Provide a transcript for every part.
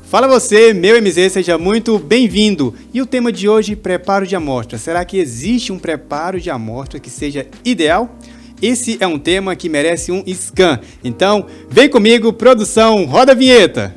Fala você, meu MZ, seja muito bem-vindo. E o tema de hoje, preparo de amostra. Será que existe um preparo de amostra que seja ideal? Esse é um tema que merece um scan. Então, vem comigo, produção, roda a vinheta.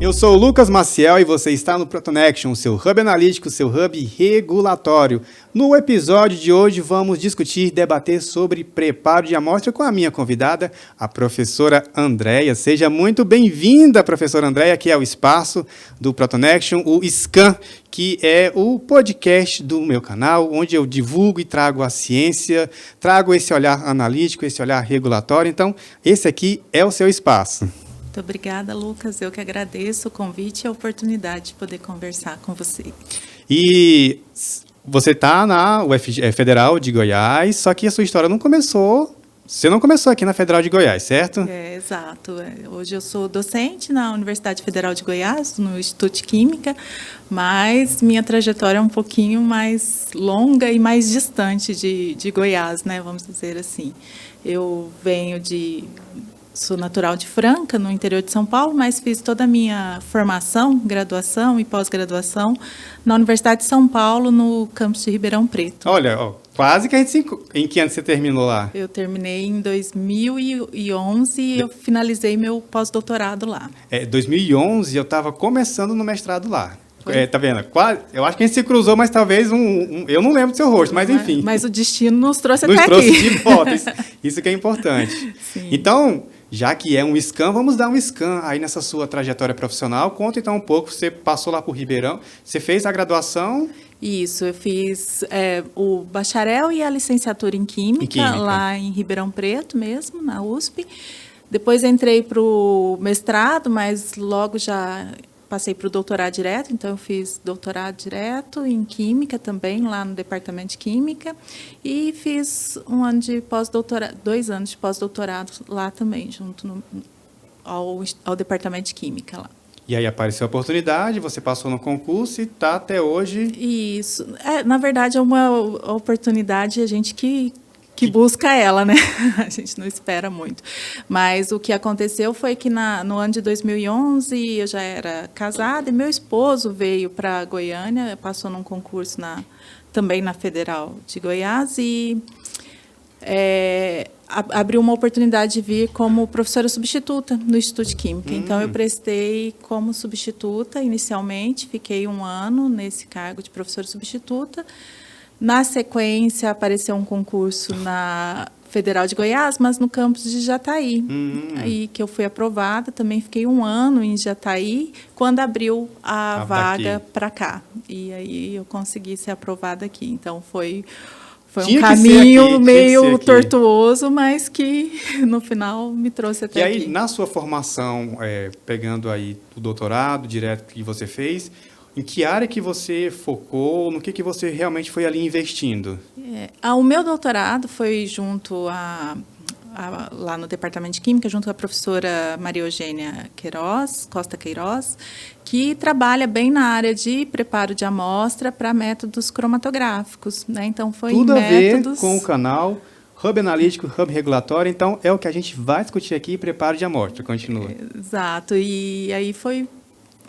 Eu sou o Lucas Maciel e você está no ProtonAction, seu hub analítico, seu hub regulatório. No episódio de hoje vamos discutir, debater sobre preparo de amostra com a minha convidada, a professora Andréia. Seja muito bem-vinda, professora Andréia, que é o espaço do ProtonAction, o Scan, que é o podcast do meu canal, onde eu divulgo e trago a ciência, trago esse olhar analítico, esse olhar regulatório. Então, esse aqui é o seu espaço. Muito obrigada, Lucas. Eu que agradeço o convite e a oportunidade de poder conversar com você. E você está na Federal de Goiás, só que a sua história não começou... Você não começou aqui na Federal de Goiás, certo? Exato. Hoje eu sou docente na Universidade Federal de Goiás, no Instituto de Química, mas minha trajetória é um pouquinho mais longa e mais distante de Goiás, né? Vamos dizer assim. Eu sou natural de Franca, no interior de São Paulo, mas fiz toda a minha formação, graduação e pós-graduação na Universidade de São Paulo, no campus de Ribeirão Preto. Olha, quase que a gente... Em que ano você terminou lá? Eu terminei em 2011 e eu finalizei meu pós-doutorado lá. 2011 eu estava começando no mestrado lá. Tá vendo? Eu acho que a gente se cruzou, mas talvez eu não lembro do seu rosto, mas enfim. Mas o destino nos trouxe até aqui. Nos trouxe de volta, isso que é importante. Sim. Então, já que é um scan, vamos dar um scan aí nessa sua trajetória profissional. Conta então um pouco, você passou lá por Ribeirão, você fez a graduação... Isso, eu fiz o bacharel e a licenciatura em Química, lá em Ribeirão Preto mesmo, na USP. Depois entrei para o mestrado, mas logo já passei para o doutorado direto, então eu fiz doutorado direto em Química também, lá no Departamento de Química, e fiz 2 anos de pós-doutorado lá também, junto ao Departamento de Química lá. E aí apareceu a oportunidade, você passou no concurso e está até hoje... Isso. Na verdade, é uma oportunidade a gente que busca ela, né? A gente não espera muito. Mas o que aconteceu foi que no ano de 2011 eu já era casada e meu esposo veio para Goiânia, passou num concurso também na Federal de Goiás e... abriu uma oportunidade de vir como professora substituta no Instituto de Química. Então, eu prestei como substituta inicialmente, fiquei 1 ano nesse cargo de professora substituta. Na sequência, apareceu um concurso na Federal de Goiás, mas no campus de Jataí, aí que eu fui aprovada. Também fiquei 1 ano em Jataí, quando abriu a vaga para cá. E aí eu consegui ser aprovada aqui. Então, foi um caminho meio tortuoso, mas que no final me trouxe até aqui. E aí, na sua formação, pegando aí o doutorado direto que você fez, em que área que você focou, no que você realmente foi ali investindo? O meu doutorado foi junto lá no Departamento de Química, junto com a professora Maria Eugênia Costa Queiroz, que trabalha bem na área de preparo de amostra para métodos cromatográficos, né? Então, foi tudo métodos... a ver com o canal Hub Analítico, Hub Regulatório. Então, é o que a gente vai discutir aqui, preparo de amostra. Continua. Exato. E aí foi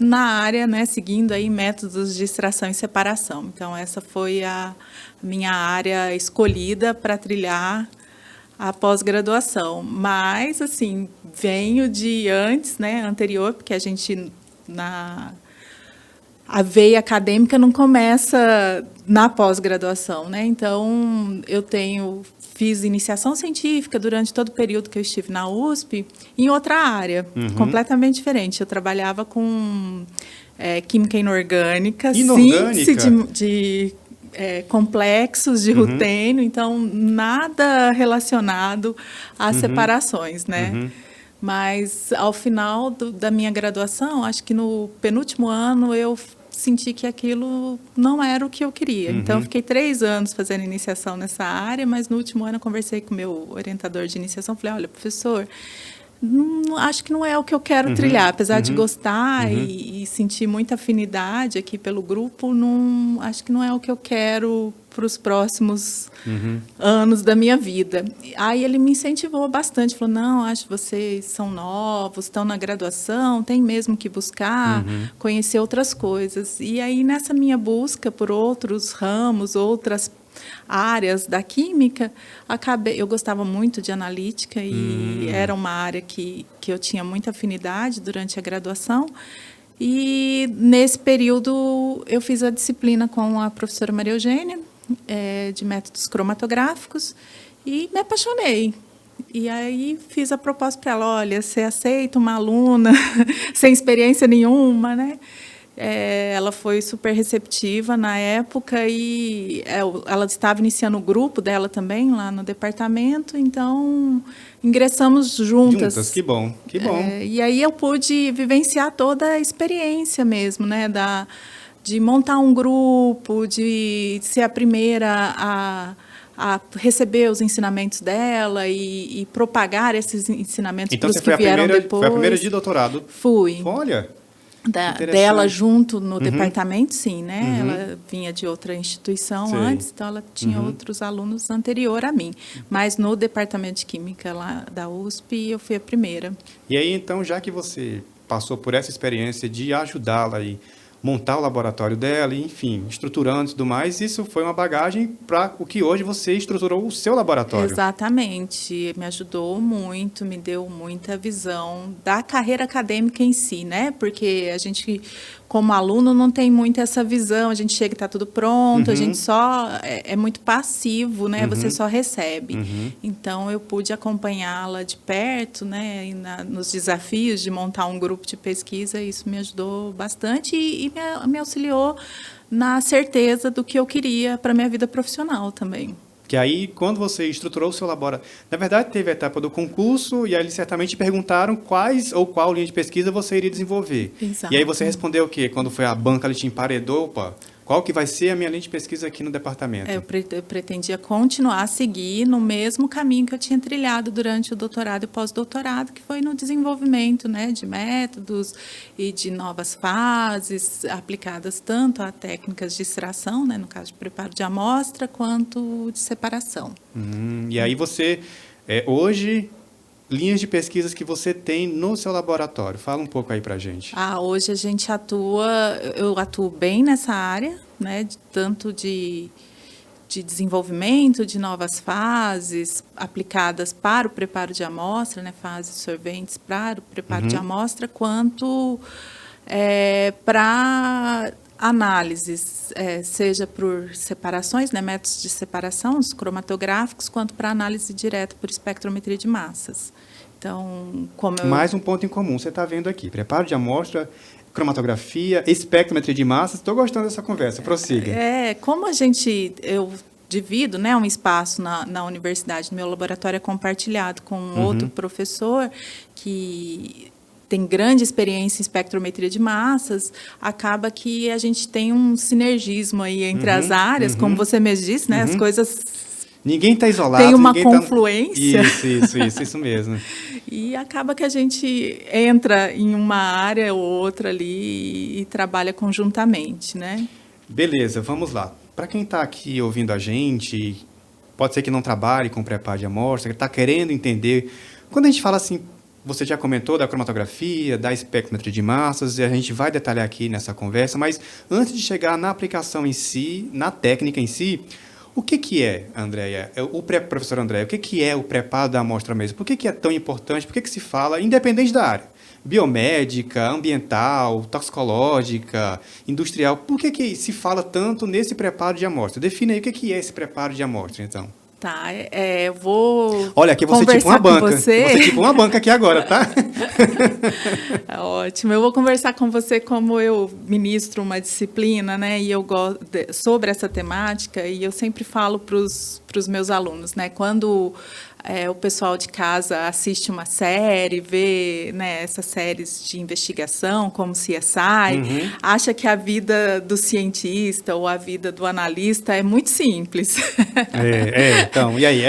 na área, né, seguindo aí métodos de extração e separação. Então, essa foi a minha área escolhida para trilhar a pós-graduação, mas, assim, venho de antes, né, anterior, porque a gente, a veia acadêmica não começa na pós-graduação, né, então, fiz iniciação científica durante todo o período que eu estive na USP, em outra área, completamente diferente. Eu trabalhava com química inorgânica, síntese de complexos de rutênio, então nada relacionado às separações, né? Mas ao final da minha graduação, acho que no penúltimo ano eu senti que aquilo não era o que eu queria. Então eu fiquei 3 anos fazendo iniciação nessa área, mas no último ano eu conversei com o meu orientador de iniciação, falei, olha, professor, Acho que não é o que eu quero trilhar, apesar de gostar e sentir muita afinidade aqui pelo grupo, acho que não é o que eu quero para os próximos anos da minha vida. Aí ele me incentivou bastante, falou, não, acho que vocês são novos, estão na graduação, tem mesmo que buscar, conhecer outras coisas. E aí, nessa minha busca por outros ramos, outras áreas da química, eu gostava muito de analítica e era uma área que eu tinha muita afinidade durante a graduação. E, nesse período, eu fiz a disciplina com a professora Maria Eugênia, de métodos cromatográficos, e me apaixonei. E aí fiz a proposta para ela, olha, você aceita uma aluna sem experiência nenhuma, né? Ela foi super receptiva na época e ela estava iniciando o grupo dela também lá no departamento, então ingressamos juntas. Juntas, que bom, que bom. E aí eu pude vivenciar toda a experiência mesmo, né, de montar um grupo, de ser a primeira a receber os ensinamentos dela e propagar esses ensinamentos para os que vieram depois. Então, você foi a primeira de doutorado? Fui. Olha, dela junto no departamento, sim, né? Ela vinha de outra instituição antes, então ela tinha outros alunos anterior a mim. Mas no departamento de química lá da USP, eu fui a primeira. E aí, então, já que você passou por essa experiência de ajudá-la e montar o laboratório dela, e, enfim, estruturando e tudo mais, isso foi uma bagagem para o que hoje você estruturou o seu laboratório. Exatamente, me ajudou muito, me deu muita visão da carreira acadêmica em si, né? Porque a gente, como aluno, não tem muito essa visão, a gente chega e está tudo pronto, a gente só é muito passivo, né? Você só recebe. Então, eu pude acompanhá-la de perto, né? Nos desafios de montar um grupo de pesquisa, isso me ajudou bastante e me auxiliou na certeza do que eu queria para a minha vida profissional também. Que aí, quando você estruturou o seu laboratório... Na verdade, teve a etapa do concurso e aí eles certamente perguntaram qual linha de pesquisa você iria desenvolver. Exato. E aí você respondeu o quê? Quando foi a banca, ela te emparedou, opa, qual que vai ser a minha linha de pesquisa aqui no departamento? Eu pretendia continuar a seguir no mesmo caminho que eu tinha trilhado durante o doutorado e pós-doutorado, que foi no desenvolvimento, né, de métodos e de novas fases aplicadas tanto a técnicas de extração, né, no caso de preparo de amostra, quanto de separação. E aí você, hoje, linhas de pesquisas que você tem no seu laboratório. Fala um pouco aí para a gente. Hoje a gente eu atuo bem nessa área, né, tanto de desenvolvimento de novas fases aplicadas para o preparo de amostra, né, fases sorventes para o preparo de amostra, quanto para análises, seja por separações, né, métodos de separação, os cromatográficos, quanto para análise direta por espectrometria de massas. Então, Mais um ponto em comum, você está vendo aqui, preparo de amostra, cromatografia, espectrometria de massas. Estou gostando dessa conversa, prossiga. Como eu divido, né, um espaço na universidade, no meu laboratório é compartilhado com outro professor que tem grande experiência em espectrometria de massas, acaba que a gente tem um sinergismo aí entre as áreas, como você mesmo disse, né, as coisas... Ninguém está isolado. Tem uma confluência. Isso mesmo. E acaba que a gente entra em uma área ou outra ali e trabalha conjuntamente, né? Beleza, vamos lá. Para quem está aqui ouvindo a gente, pode ser que não trabalhe com preparo de amostra, que está querendo entender. Quando a gente fala assim, você já comentou da cromatografia, da espectrometria de massas, e a gente vai detalhar aqui nessa conversa, mas antes de chegar na aplicação em si, na técnica em si, o que é, Andréia, professor Andréia, o que é o preparo da amostra mesmo? Por que é tão importante? Por que se fala, independente da área, biomédica, ambiental, toxicológica, industrial, por que se fala tanto nesse preparo de amostra? Defina aí o que é esse preparo de amostra, então. Tá, eu vou Olha, aqui você tipo uma banca. Você tipo uma banca aqui agora, tá? Ótimo. Eu vou conversar com você como eu ministro uma disciplina, né? E eu gosto sobre essa temática e eu sempre falo para os meus alunos, né? Quando o pessoal de casa assiste uma série, vê, né, essas séries de investigação, como CSI, acha que a vida do cientista ou a vida do analista é muito simples. Então, e aí?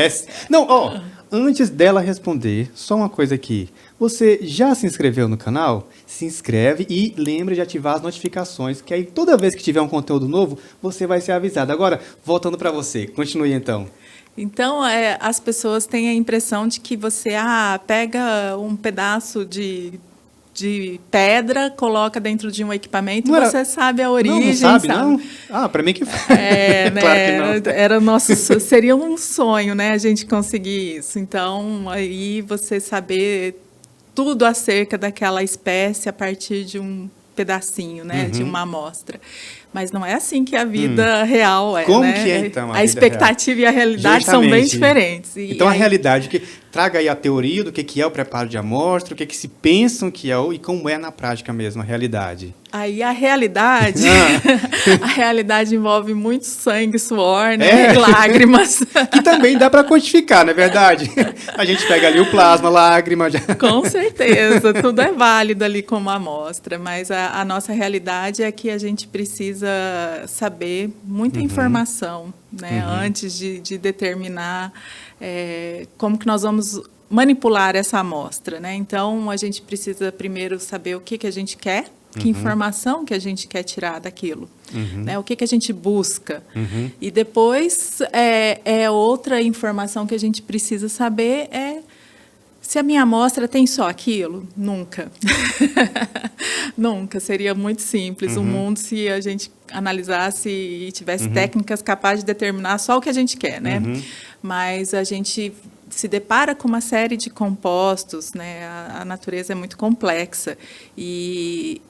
Não, antes dela responder, só uma coisa aqui. Você já se inscreveu no canal? Se inscreve e lembre de ativar as notificações, que aí toda vez que tiver um conteúdo novo, você vai ser avisado. Agora, voltando para você, continue então. Então, as pessoas têm a impressão de que você pega um pedaço de pedra, coloca dentro de um equipamento e você sabe a origem. Não sabe, não? Para mim que foi. Claro que não. Seria um sonho, né, a gente conseguir isso. Então, aí você saber tudo acerca daquela espécie a partir de um pedacinho, né, de uma amostra. Mas não é assim que a vida real é, Como né? que é, então, a expectativa real? E a realidade são bem diferentes. Então, a realidade, traga aí a teoria do que é o preparo de amostra, o que se pensam que é e como é na prática mesmo, a realidade. Aí a realidade, a realidade envolve muito sangue, suor, né? E lágrimas. Que também dá para quantificar, não é verdade? A gente pega ali o plasma, lágrima. Com certeza, tudo é válido ali como amostra, mas a nossa realidade é que a gente precisa saber muita informação, né? Antes de determinar como que nós vamos manipular essa amostra, né? Então, a gente precisa primeiro saber o que a gente quer, que informação que a gente quer tirar daquilo, né? O que a gente busca. E depois, outra informação que a gente precisa saber se a minha amostra tem só aquilo. Nunca. Nunca. Seria muito simples o mundo se a gente analisasse e tivesse técnicas capazes de determinar só o que a gente quer, né? Mas a gente se depara com uma série de compostos, né? A natureza é muito complexa e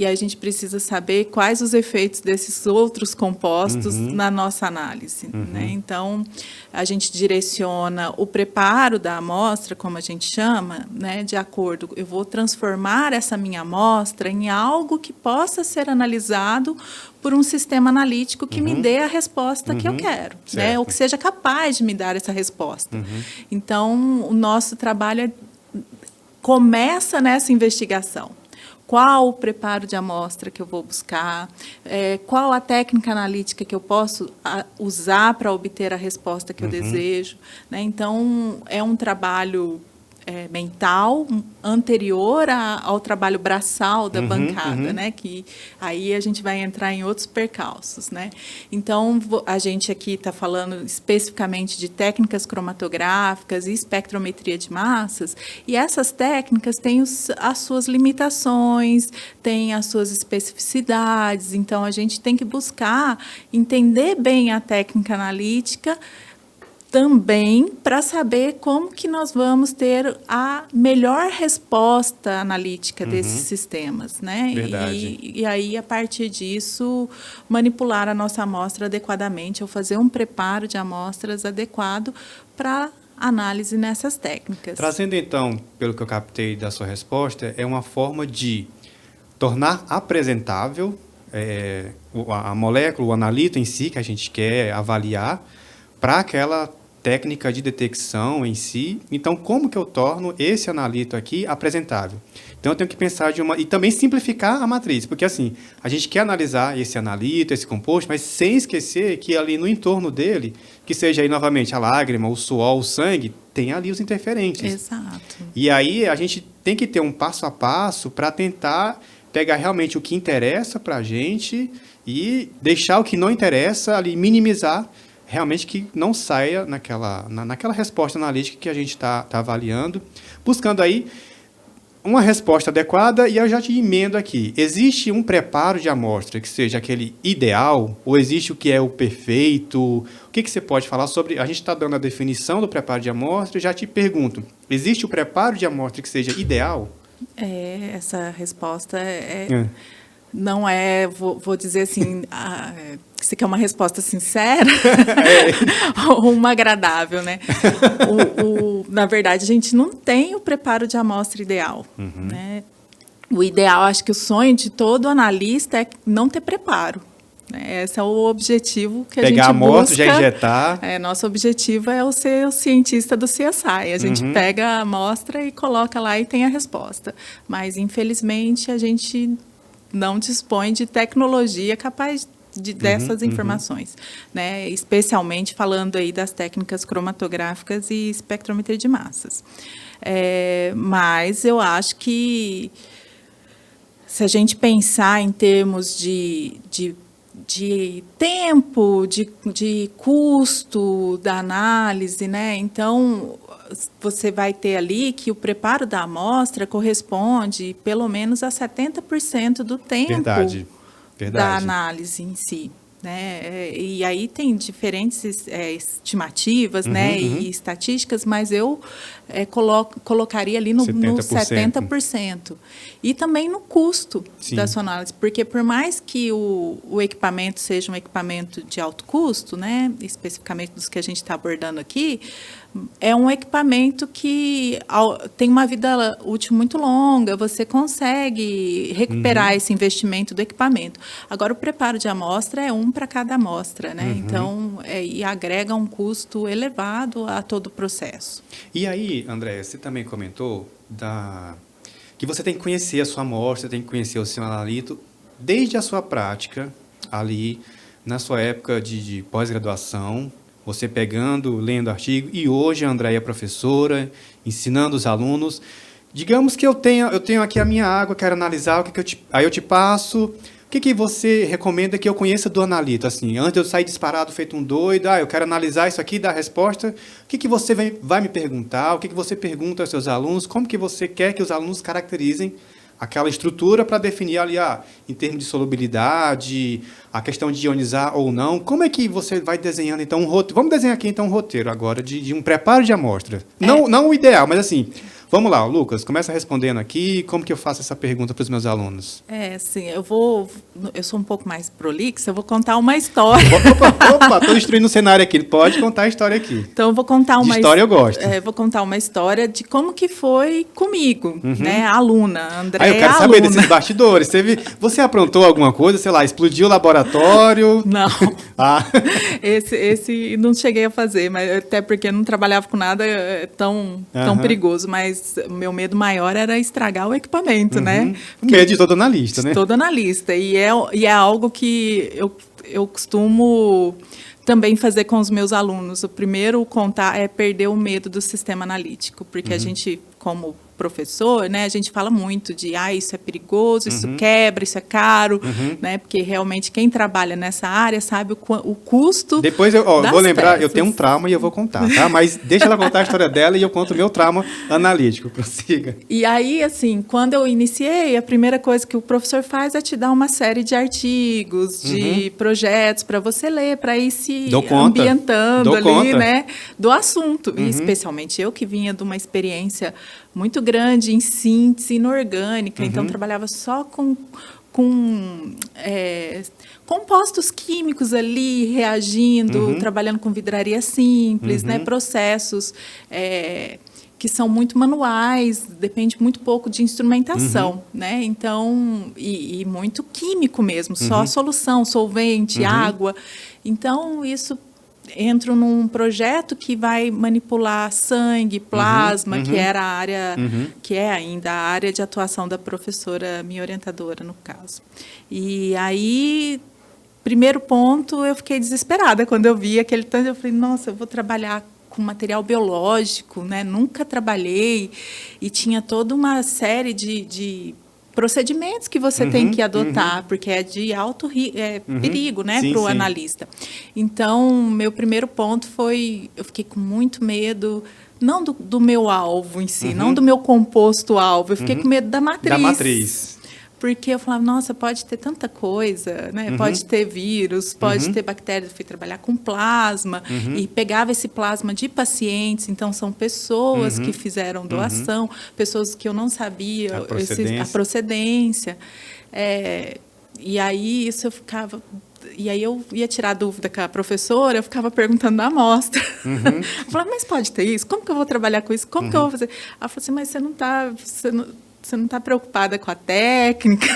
a gente precisa saber quais os efeitos desses outros compostos na nossa análise, né? Então, a gente direciona o preparo da amostra, como a gente chama, né? De acordo, eu vou transformar essa minha amostra em algo que possa ser analisado por um sistema analítico que me dê a resposta que eu quero, né? Ou que seja capaz de me dar essa resposta. Então, o nosso trabalho começa nessa investigação. Qual o preparo de amostra que eu vou buscar, qual a técnica analítica que eu posso usar para obter a resposta que eu desejo, né? Então, é um trabalho mental anterior ao trabalho braçal da bancada, né? Que aí a gente vai entrar em outros percalços, né? Então, a gente aqui está falando especificamente de técnicas cromatográficas e espectrometria de massas, e essas técnicas têm as suas limitações, têm as suas especificidades, então a gente tem que buscar entender bem a técnica analítica também para saber como que nós vamos ter a melhor resposta analítica desses sistemas, né? Verdade. E aí, a partir disso, manipular a nossa amostra adequadamente, ou fazer um preparo de amostras adequado para análise nessas técnicas. Trazendo, então, pelo que eu captei da sua resposta, é uma forma de tornar apresentável a molécula, o analito em si, que a gente quer avaliar, para aquela técnica de detecção em si. Então, como que eu torno esse analito aqui apresentável? Então, eu tenho que pensar e também simplificar a matriz, porque assim, a gente quer analisar esse analito, esse composto, mas sem esquecer que ali no entorno dele, que seja aí novamente a lágrima, o suor, o sangue, tem ali os interferentes. Exato. E aí a gente tem que ter um passo a passo para tentar pegar realmente o que interessa para a gente e deixar o que não interessa ali, minimizar realmente que não saia naquela resposta analítica que a gente está avaliando, buscando aí uma resposta adequada. E eu já te emendo aqui. Existe um preparo de amostra que seja aquele ideal, ou existe o que é o perfeito? O que você pode falar sobre? A gente está dando a definição do preparo de amostra e já te pergunto, existe o preparo de amostra que seja ideal? Essa resposta não é, vou dizer assim, se quer uma resposta sincera ou uma agradável, né? Na verdade, a gente não tem o preparo de amostra ideal, né? O ideal, acho que o sonho de todo analista é não ter preparo. Esse é o objetivo que a gente busca. Pegar a amostra, já injetar. Nosso objetivo é ser o cientista do CSI. A gente pega a amostra e coloca lá e tem a resposta. Mas, infelizmente, a gente não dispõe de tecnologia capaz dessas informações, né? Especialmente falando aí das técnicas cromatográficas e espectrometria de massas. Mas eu acho que, se a gente pensar em termos de tempo, de custo da análise, né? Então, você vai ter ali que o preparo da amostra corresponde pelo menos a 70% do tempo da análise em si. Né? E aí tem diferentes estimativas, né, e estatísticas, mas eu colocaria ali no 70%. E também no custo da sua análise, porque por mais que o equipamento seja um equipamento de alto custo, né, especificamente dos que a gente está abordando aqui, é um equipamento que tem uma vida útil muito longa, você consegue recuperar esse investimento do equipamento. Agora, o preparo de amostra é um para cada amostra, né? Então, e agrega um custo elevado a todo o processo. E aí, Andréia, você também comentou que você tem que conhecer a sua amostra, tem que conhecer o seu analito, desde a sua prática, ali, na sua época de pós-graduação, você pegando, lendo artigo, e hoje a Andréia é professora, ensinando os alunos. Digamos que eu tenho aqui a minha água, quero analisar, aí eu te passo. O que você recomenda que eu conheça do analito? Assim, antes de eu sair disparado, feito um doido, eu quero analisar isso aqui, dar a resposta. O que você vai me perguntar? O que você pergunta aos seus alunos? Como que você quer que os alunos caracterizem aquela estrutura para definir ali, em termos de solubilidade, a questão de ionizar ou não? Como é que você vai desenhando, então, um roteiro? Vamos desenhar aqui, então, um roteiro agora de um preparo de amostra. Não o ideal, mas assim, vamos lá, Lucas, começa respondendo aqui, como que eu faço essa pergunta para os meus alunos? Sim, eu sou um pouco mais prolixa, eu vou contar uma história. Opa, estou destruindo o cenário aqui, pode contar a história aqui. Então, eu vou contar uma história eu gosto. Vou contar uma história de como que foi comigo, né, a aluna, Andréia. Eu quero saber desses bastidores. Você aprontou alguma coisa, sei lá, explodiu o laboratório? Não. Esse não cheguei a fazer, mas até porque eu não trabalhava com nada tão perigoso, mas meu medo maior era estragar o equipamento, né? Medo de todo analista, né? De todo analista. E é algo que eu costumo também fazer com os meus alunos. O primeiro contar é perder o medo do sistema analítico, porque a gente, como professor, né, a gente fala muito de isso é perigoso, isso quebra, isso é caro, né, porque realmente quem trabalha nessa área sabe o custo. Depois eu vou lembrar, eu tenho um trauma e eu vou contar, tá? Mas deixa ela contar a história dela e eu conto o meu trauma analítico. Prossiga. E aí, assim, quando eu iniciei, a primeira coisa que o professor faz é te dar uma série de artigos, de projetos para você ler, para ir se ambientando ali, né, do assunto. E especialmente eu que vinha de uma experiência muito grande em síntese inorgânica, então trabalhava só com compostos químicos ali reagindo, trabalhando com vidraria simples, né, processos que são muito manuais, depende muito pouco de instrumentação, né? Então, e muito químico mesmo, só solução, solvente, água. Então, isso entro num projeto que vai manipular sangue, plasma, que era a área, que é ainda a área de atuação da professora, minha orientadora, no caso. E aí, primeiro ponto, eu fiquei desesperada quando eu vi aquele tanto, eu falei, nossa, eu vou trabalhar com material biológico, né? Nunca trabalhei, e tinha toda uma série de procedimentos que você tem que adotar, porque é de alto perigo, né, para o analista. Então, meu primeiro ponto foi, eu fiquei com muito medo, não do meu alvo em si, não do meu composto alvo, eu fiquei com medo da matriz. Da matriz. Porque eu falava, nossa, pode ter tanta coisa, né? Pode ter vírus, pode ter bactérias. Eu fui trabalhar com plasma e pegava esse plasma de pacientes. Então, são pessoas que fizeram doação, pessoas que eu não sabia a procedência. E aí, isso eu ficava... E aí eu ia tirar dúvida com a professora, eu ficava perguntando da amostra. Eu falava, mas pode ter isso? Como que eu vou trabalhar com isso? Como que eu vou fazer? Ela falou assim, mas você não está preocupada com a técnica?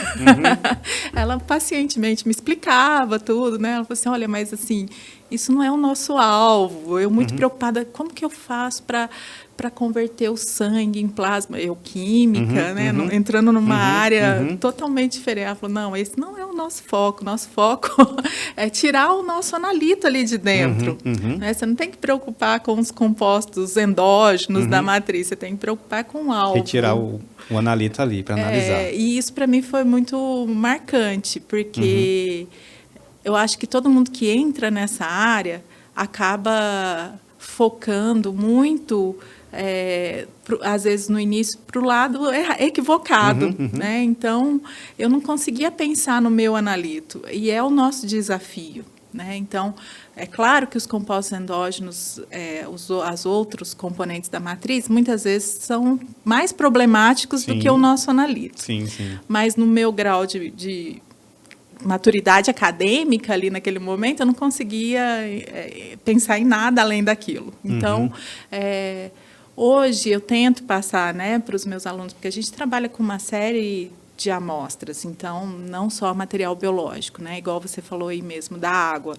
Ela pacientemente me explicava tudo, né? Ela falou assim, olha, mas assim, isso não é o nosso alvo. Eu muito preocupada, como que eu faço para para converter o sangue em plasma, euquímica, né? Entrando numa área totalmente diferente. Ela falou, não, esse não é o nosso foco é tirar o nosso analito ali de dentro. Né? Você não tem que preocupar com os compostos endógenos da matriz, você tem que preocupar com o alvo. Retirar o analito ali para analisar. E isso para mim foi muito marcante, porque eu acho que todo mundo que entra nessa área acaba focando muito, às vezes no início, para o lado equivocado. Né? Então, eu não conseguia pensar no meu analito, e é o nosso desafio. Né? Então, é claro que os compostos endógenos, os outros componentes da matriz, muitas vezes são mais problemáticos do que o nosso analito. Sim. Mas no meu grau de maturidade acadêmica ali naquele momento, eu não conseguia pensar em nada além daquilo. Então, hoje eu tento passar, né, para os meus alunos, porque a gente trabalha com uma série de amostras, então não só material biológico, né, igual você falou aí mesmo da água.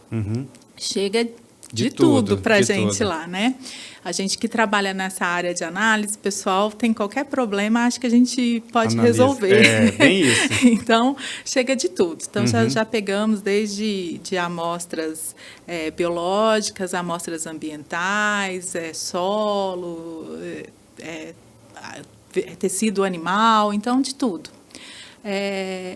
Chega de tudo para a gente lá, né? A gente que trabalha nessa área de análise, pessoal, tem qualquer problema, acho que a gente pode resolver. É, bem isso. Então, chega de tudo. Então, já pegamos desde amostras biológicas, amostras ambientais, solo, tecido animal, então, de tudo.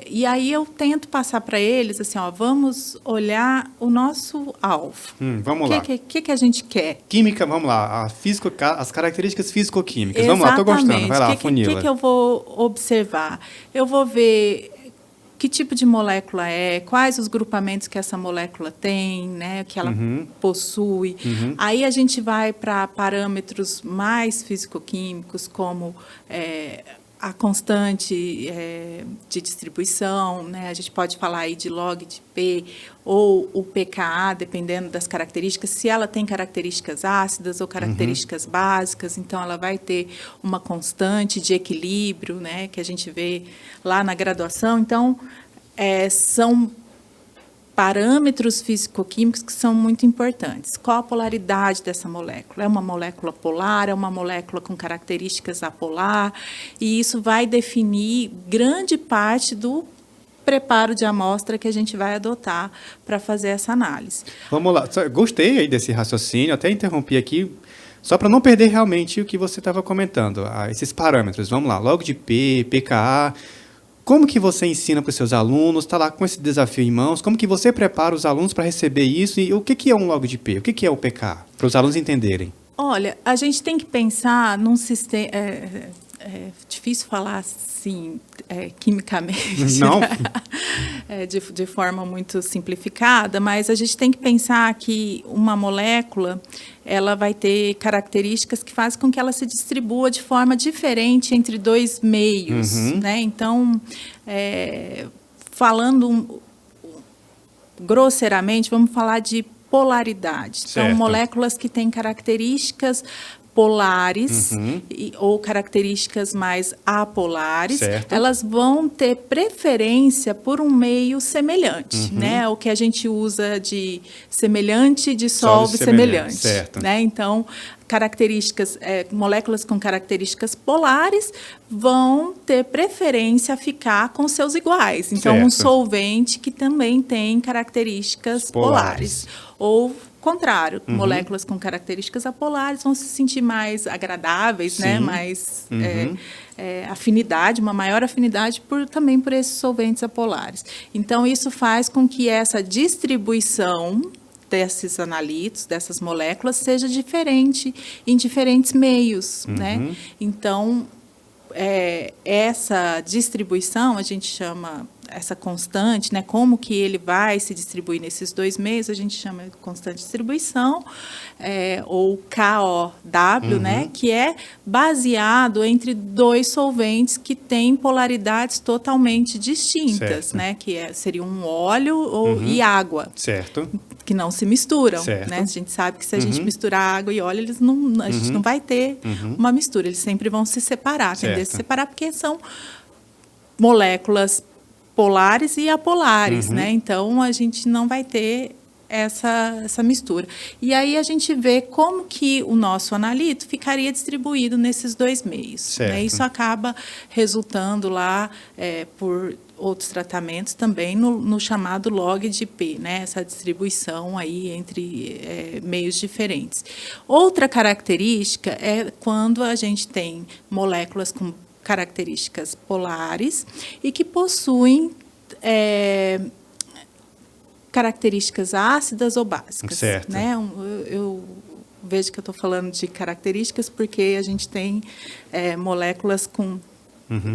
E aí eu tento passar para eles assim, vamos olhar o nosso alvo. Vamos lá. O que a gente quer? Química, vamos lá. As características físico-químicas. Vamos lá, estou gostando. Vai lá, funila. O que eu vou observar? Eu vou ver que tipo de molécula quais os grupamentos que essa molécula tem, né, que ela possui. Aí a gente vai para parâmetros mais físico-químicos, como a constante de distribuição, né? A gente pode falar aí de log de P ou o pKa, dependendo das características, se ela tem características ácidas ou características básicas, então ela vai ter uma constante de equilíbrio, né? Que a gente vê lá na graduação. Então, são parâmetros físico-químicos que são muito importantes. Qual a polaridade dessa molécula? É uma molécula polar? É uma molécula com características apolar? E isso vai definir grande parte do preparo de amostra que a gente vai adotar para fazer essa análise. Vamos lá. Gostei aí desse raciocínio, até interrompi aqui, só para não perder realmente o que você estava comentando, esses parâmetros. Vamos lá, log de P, pKa. Como que você ensina para os seus alunos, está lá com esse desafio em mãos, como que você prepara os alunos para receber isso e o que é um log de P, o que é o pKa, para os alunos entenderem? Olha, a gente tem que pensar num sistema, é difícil falar assim, quimicamente, não. De forma muito simplificada, mas a gente tem que pensar que uma molécula ela vai ter características que fazem com que ela se distribua de forma diferente entre dois meios. Né? Então, falando grosseiramente, vamos falar de polaridade. Certo. Então, moléculas que têm características polares ou características mais apolares, certo. Elas vão ter preferência por um meio semelhante, né? O que a gente usa de semelhante dissolve semelhante. Certo. Né? Então, moléculas com características polares vão ter preferência a ficar com seus iguais. Então, certo. Um solvente que também tem características polares. Ou contrário, moléculas com características apolares vão se sentir mais agradáveis, né? Mais afinidade, uma maior afinidade também por esses solventes apolares. Então, isso faz com que essa distribuição desses analitos, dessas moléculas, seja diferente em diferentes meios, né? Então, essa distribuição, a gente chama essa constante, né, como que ele vai se distribuir nesses dois meios, a gente chama de constante de distribuição, ou KOW, né, que é baseado entre dois solventes que têm polaridades totalmente distintas, né, que seria um óleo e água. Certo. Que não se misturam, certo. né? A gente sabe que se a gente misturar água e óleo, a gente não vai ter uma mistura, eles sempre vão se separar, tender a se separar, porque são moléculas polares e apolares, né? Então, a gente não vai ter essa mistura. E aí a gente vê como que o nosso analito ficaria distribuído nesses 2 meios. Né? Isso acaba resultando lá por outros tratamentos também no chamado log de P, né? Essa distribuição aí entre meios diferentes. Outra característica é quando a gente tem moléculas com características polares e que possuem características ácidas ou básicas. Certo. Né? Eu vejo que eu estou falando de características porque a gente tem moléculas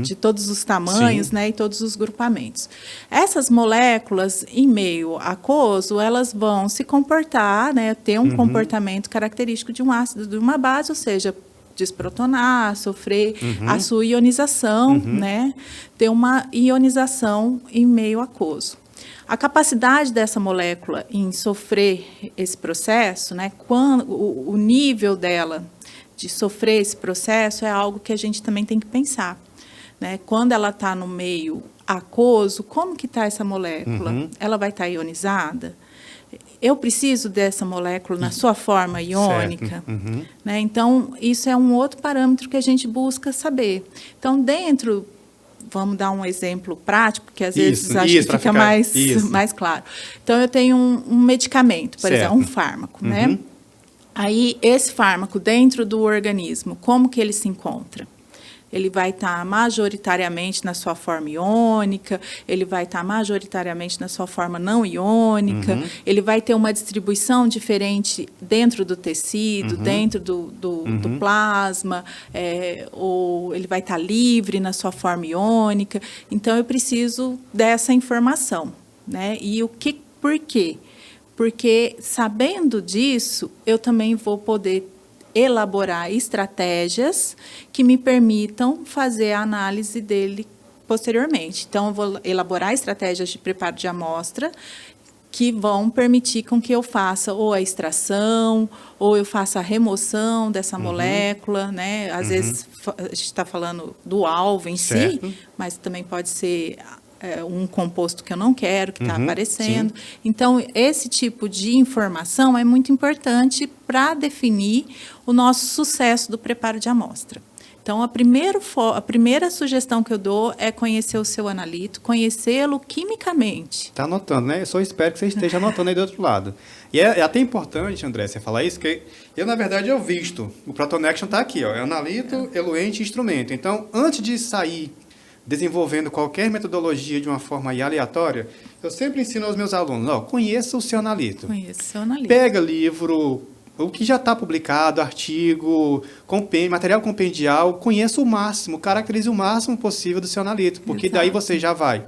de todos os tamanhos, né, e todos os grupamentos. Essas moléculas, em meio aquoso, elas vão se comportar, né, ter um comportamento característico de um ácido de uma base, ou seja, desprotonar, sofrer a sua ionização, né, ter uma ionização em meio aquoso. A capacidade dessa molécula em sofrer esse processo, né, o nível dela de sofrer esse processo é algo que a gente também tem que pensar. Né? Quando ela está no meio aquoso, como que está essa molécula? Ela vai estar ionizada? Eu preciso dessa molécula na sua forma iônica? Né? Então, isso é um outro parâmetro que a gente busca saber. Então, vamos dar um exemplo prático, que às vezes acho que fica mais claro. Então, eu tenho um medicamento, por exemplo, um fármaco, né? Aí, esse fármaco, dentro do organismo, como que ele se encontra? Ele vai estar majoritariamente na sua forma iônica, ele vai estar majoritariamente na sua forma não iônica, ele vai ter uma distribuição diferente dentro do tecido, dentro do plasma, ou ele vai estar livre na sua forma iônica. Então, eu preciso dessa informação. Né? E por quê? Porque, sabendo disso, eu também vou poder elaborar estratégias que me permitam fazer a análise dele posteriormente. Então, eu vou elaborar estratégias de preparo de amostra que vão permitir com que eu faça ou a extração, ou eu faça a remoção dessa molécula, né? Às vezes, a gente está falando do alvo em si, mas também pode ser um composto que eu não quero, que está aparecendo. Então, esse tipo de informação é muito importante para definir o nosso sucesso do preparo de amostra. Então, a primeira sugestão que eu dou é conhecer o seu analito, conhecê-lo quimicamente. Está anotando, né? Eu só espero que você esteja anotando aí do outro lado. E é até importante, André, você falar isso, porque na verdade, eu visto. O ProtonAction está aqui, ó, é analito, eluente e instrumento. Então, antes de sair desenvolvendo qualquer metodologia de uma forma aleatória, eu sempre ensino aos meus alunos, conheça o seu analito. Conheça o seu analito. Pega livro, o que já está publicado, artigo, material compendial, conheça o máximo, caracterize o máximo possível do seu analito, porque daí você já vai,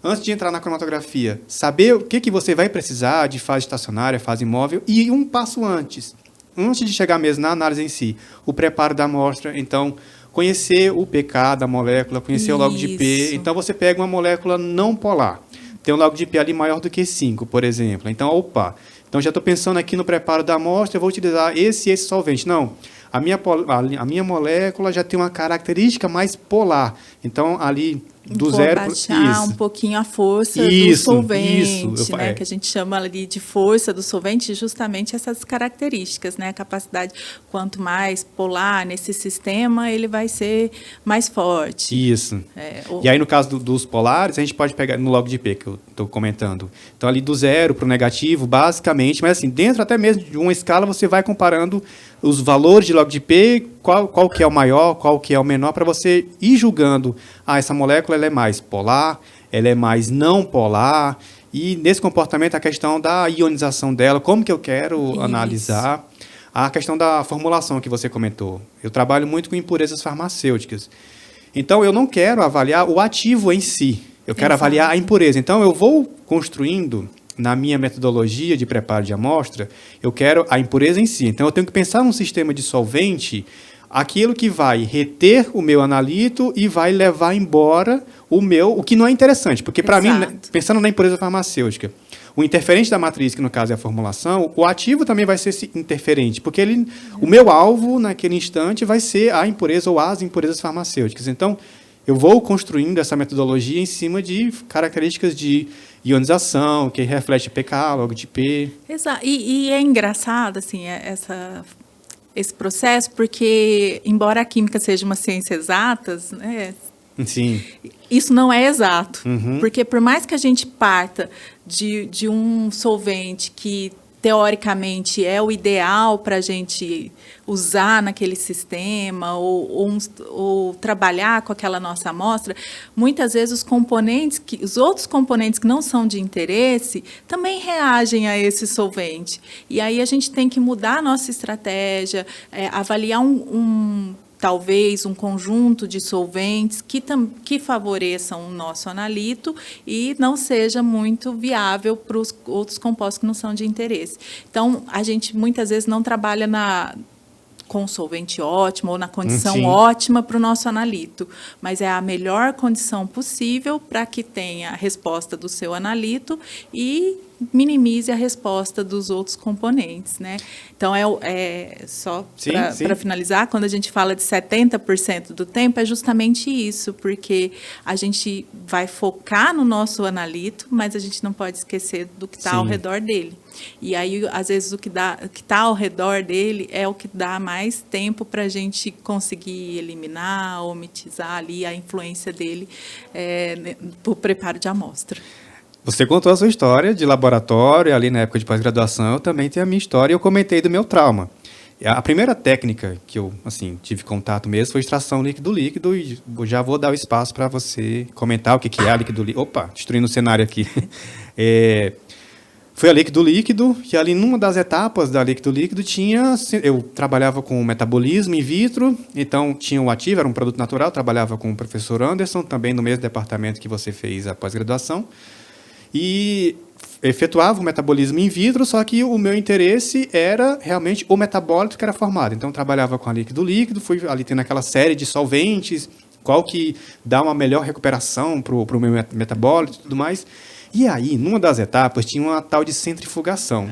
antes de entrar na cromatografia, saber o que você vai precisar de fase estacionária, fase móvel, e um passo antes de chegar mesmo na análise em si, o preparo da amostra. Então, conhecer o pK da molécula, conhecer o log de P. Então, você pega uma molécula não polar. Tem um log de P ali maior do que 5, por exemplo. Então, Então, já estou pensando aqui no preparo da amostra, eu vou utilizar esse solvente. Não, a minha molécula já tem uma característica mais polar. Então, ali do zero... baixar um pouquinho a força do solvente, né? Que a gente chama ali de força do solvente, justamente essas características, né? A capacidade, quanto mais polar nesse sistema, ele vai ser mais forte. Isso. E aí, no caso dos polares, a gente pode pegar no log de P, que eu estou comentando. Então, ali do zero para o negativo, basicamente, mas assim, dentro até mesmo de uma escala, você vai comparando os valores de log de P, qual que é o maior, qual que é o menor, para você ir julgando, essa molécula ela é mais polar, ela é mais não polar, e nesse comportamento a questão da ionização dela, como que eu quero analisar, a questão da formulação que você comentou. Eu trabalho muito com impurezas farmacêuticas. Então, eu não quero avaliar o ativo em si, eu quero avaliar a impureza. Então, eu vou construindo... Na minha metodologia de preparo de amostra, eu quero a impureza em si. Então, eu tenho que pensar num sistema de solvente, aquilo que vai reter o meu analito e vai levar embora o que não é interessante. Porque, para mim, pensando na impureza farmacêutica, o interferente da matriz, que no caso é a formulação, o ativo também vai ser interferente, porque o meu alvo, naquele instante, vai ser a impureza ou as impurezas farmacêuticas. Então, eu vou construindo essa metodologia em cima de características de ionização, que reflete pK, log de P. Exato. E é engraçado, assim, esse processo, porque, embora a química seja uma ciência exatas, né, Sim. isso não é exato. Uhum. Porque, por mais que a gente parta de um solvente que, teoricamente, é o ideal para a gente usar naquele sistema ou trabalhar com aquela nossa amostra, muitas vezes os outros componentes que não são de interesse também reagem a esse solvente. E aí a gente tem que mudar a nossa estratégia, avaliar talvez um conjunto de solventes que favoreçam o nosso analito e não seja muito viável para os outros compostos que não são de interesse. Então, a gente muitas vezes não trabalha com um solvente ótimo ou na condição Sim. ótima para o nosso analito, mas é a melhor condição possível para que tenha a resposta do seu analito e minimize a resposta dos outros componentes, né? Então, só para finalizar, quando a gente fala de 70% do tempo, é justamente isso, porque a gente vai focar no nosso analito, mas a gente não pode esquecer do que está ao redor dele. E aí, às vezes, o que está ao redor dele é o que dá mais tempo para a gente conseguir eliminar, omitizar ali a influência dele para o preparo de amostra. Você contou a sua história de laboratório, ali na época de pós-graduação, eu também tenho a minha história e eu comentei do meu trauma. A primeira técnica que eu tive contato mesmo foi extração líquido-líquido e já vou dar o espaço para você comentar o que é líquido-líquido. Opa, destruindo o cenário aqui. Foi a líquido-líquido, e ali numa das etapas da líquido-líquido eu trabalhava com metabolismo in vitro, então tinha o ativo, era um produto natural, trabalhava com o professor Anderson, também no mesmo departamento que você fez a pós-graduação. E efetuava o metabolismo in vitro, só que o meu interesse era realmente o metabólito que era formado. Então, trabalhava com a líquido-líquido, fui ali tendo aquela série de solventes, qual que dá uma melhor recuperação para o meu metabólito e tudo mais. E aí, numa das etapas, tinha uma tal de centrifugação.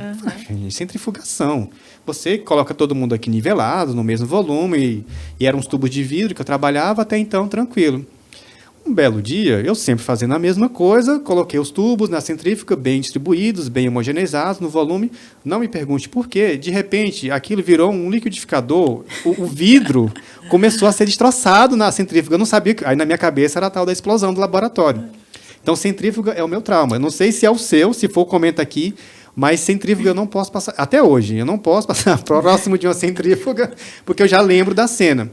Centrifugação. Você coloca todo mundo aqui nivelado, no mesmo volume, e eram uns tubos de vidro que eu trabalhava até então tranquilo. Um belo dia, eu sempre fazendo a mesma coisa, coloquei os tubos na centrífuga, bem distribuídos, bem homogeneizados no volume. Não me pergunte por quê. De repente, aquilo virou um liquidificador. O vidro começou a ser destroçado na centrífuga. Eu não sabia. Aí, na minha cabeça, era a tal da explosão do laboratório. Então, centrífuga é o meu trauma. Eu não sei se é o seu, se for, comenta aqui. Mas centrífuga eu não posso passar. Até hoje, eu não posso passar próximo de uma centrífuga, porque eu já lembro da cena.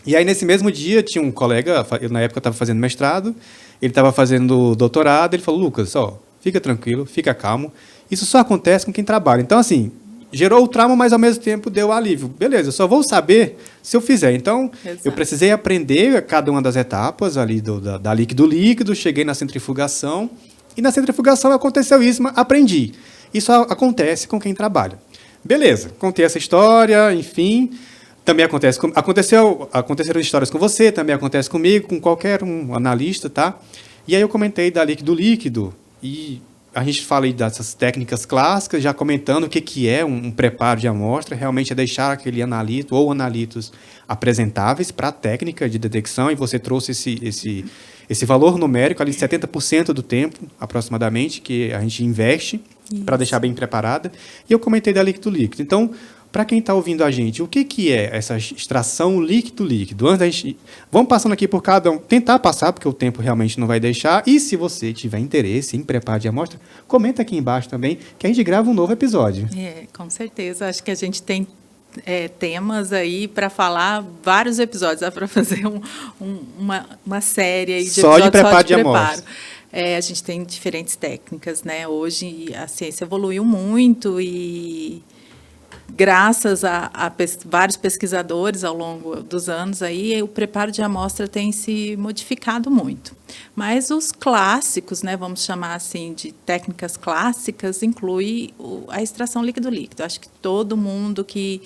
E aí, nesse mesmo dia, tinha um colega, na época eu estava fazendo mestrado, ele estava fazendo doutorado, ele falou, Lucas, fica tranquilo, fica calmo, isso só acontece com quem trabalha. Então, assim, gerou o trauma, mas ao mesmo tempo deu alívio. Beleza, eu só vou saber se eu fizer. Então, eu precisei aprender cada uma das etapas ali da líquido-líquido, cheguei na centrifugação, e na centrifugação aconteceu isso, aprendi. Isso acontece com quem trabalha. Beleza, contei essa história, enfim... Também aconteceram histórias com você, também acontece comigo, com qualquer um analista, tá? E aí eu comentei da líquido-líquido, e a gente fala aí dessas técnicas clássicas, já comentando o que é um preparo de amostra, realmente é deixar aquele analito ou analitos apresentáveis para a técnica de detecção, e você trouxe esse valor numérico, ali 70% do tempo, aproximadamente, que a gente investe para deixar bem preparada, e eu comentei da líquido-líquido. Então, para quem está ouvindo a gente, o que é essa extração líquido-líquido? Antes da gente, vamos passando aqui por cada um, tentar passar, porque o tempo realmente não vai deixar. E se você tiver interesse em preparo de amostra, comenta aqui embaixo também, que a gente grava um novo episódio. Com certeza. Acho que a gente tem temas aí para falar vários episódios. Dá para fazer uma série aí de só episódios de preparo de amostra. A gente tem diferentes técnicas, né? Hoje a ciência evoluiu muito e... Graças a vários pesquisadores ao longo dos anos, aí, o preparo de amostra tem se modificado muito. Mas os clássicos, né, vamos chamar assim de técnicas clássicas, inclui a extração líquido-líquido. Acho que todo mundo que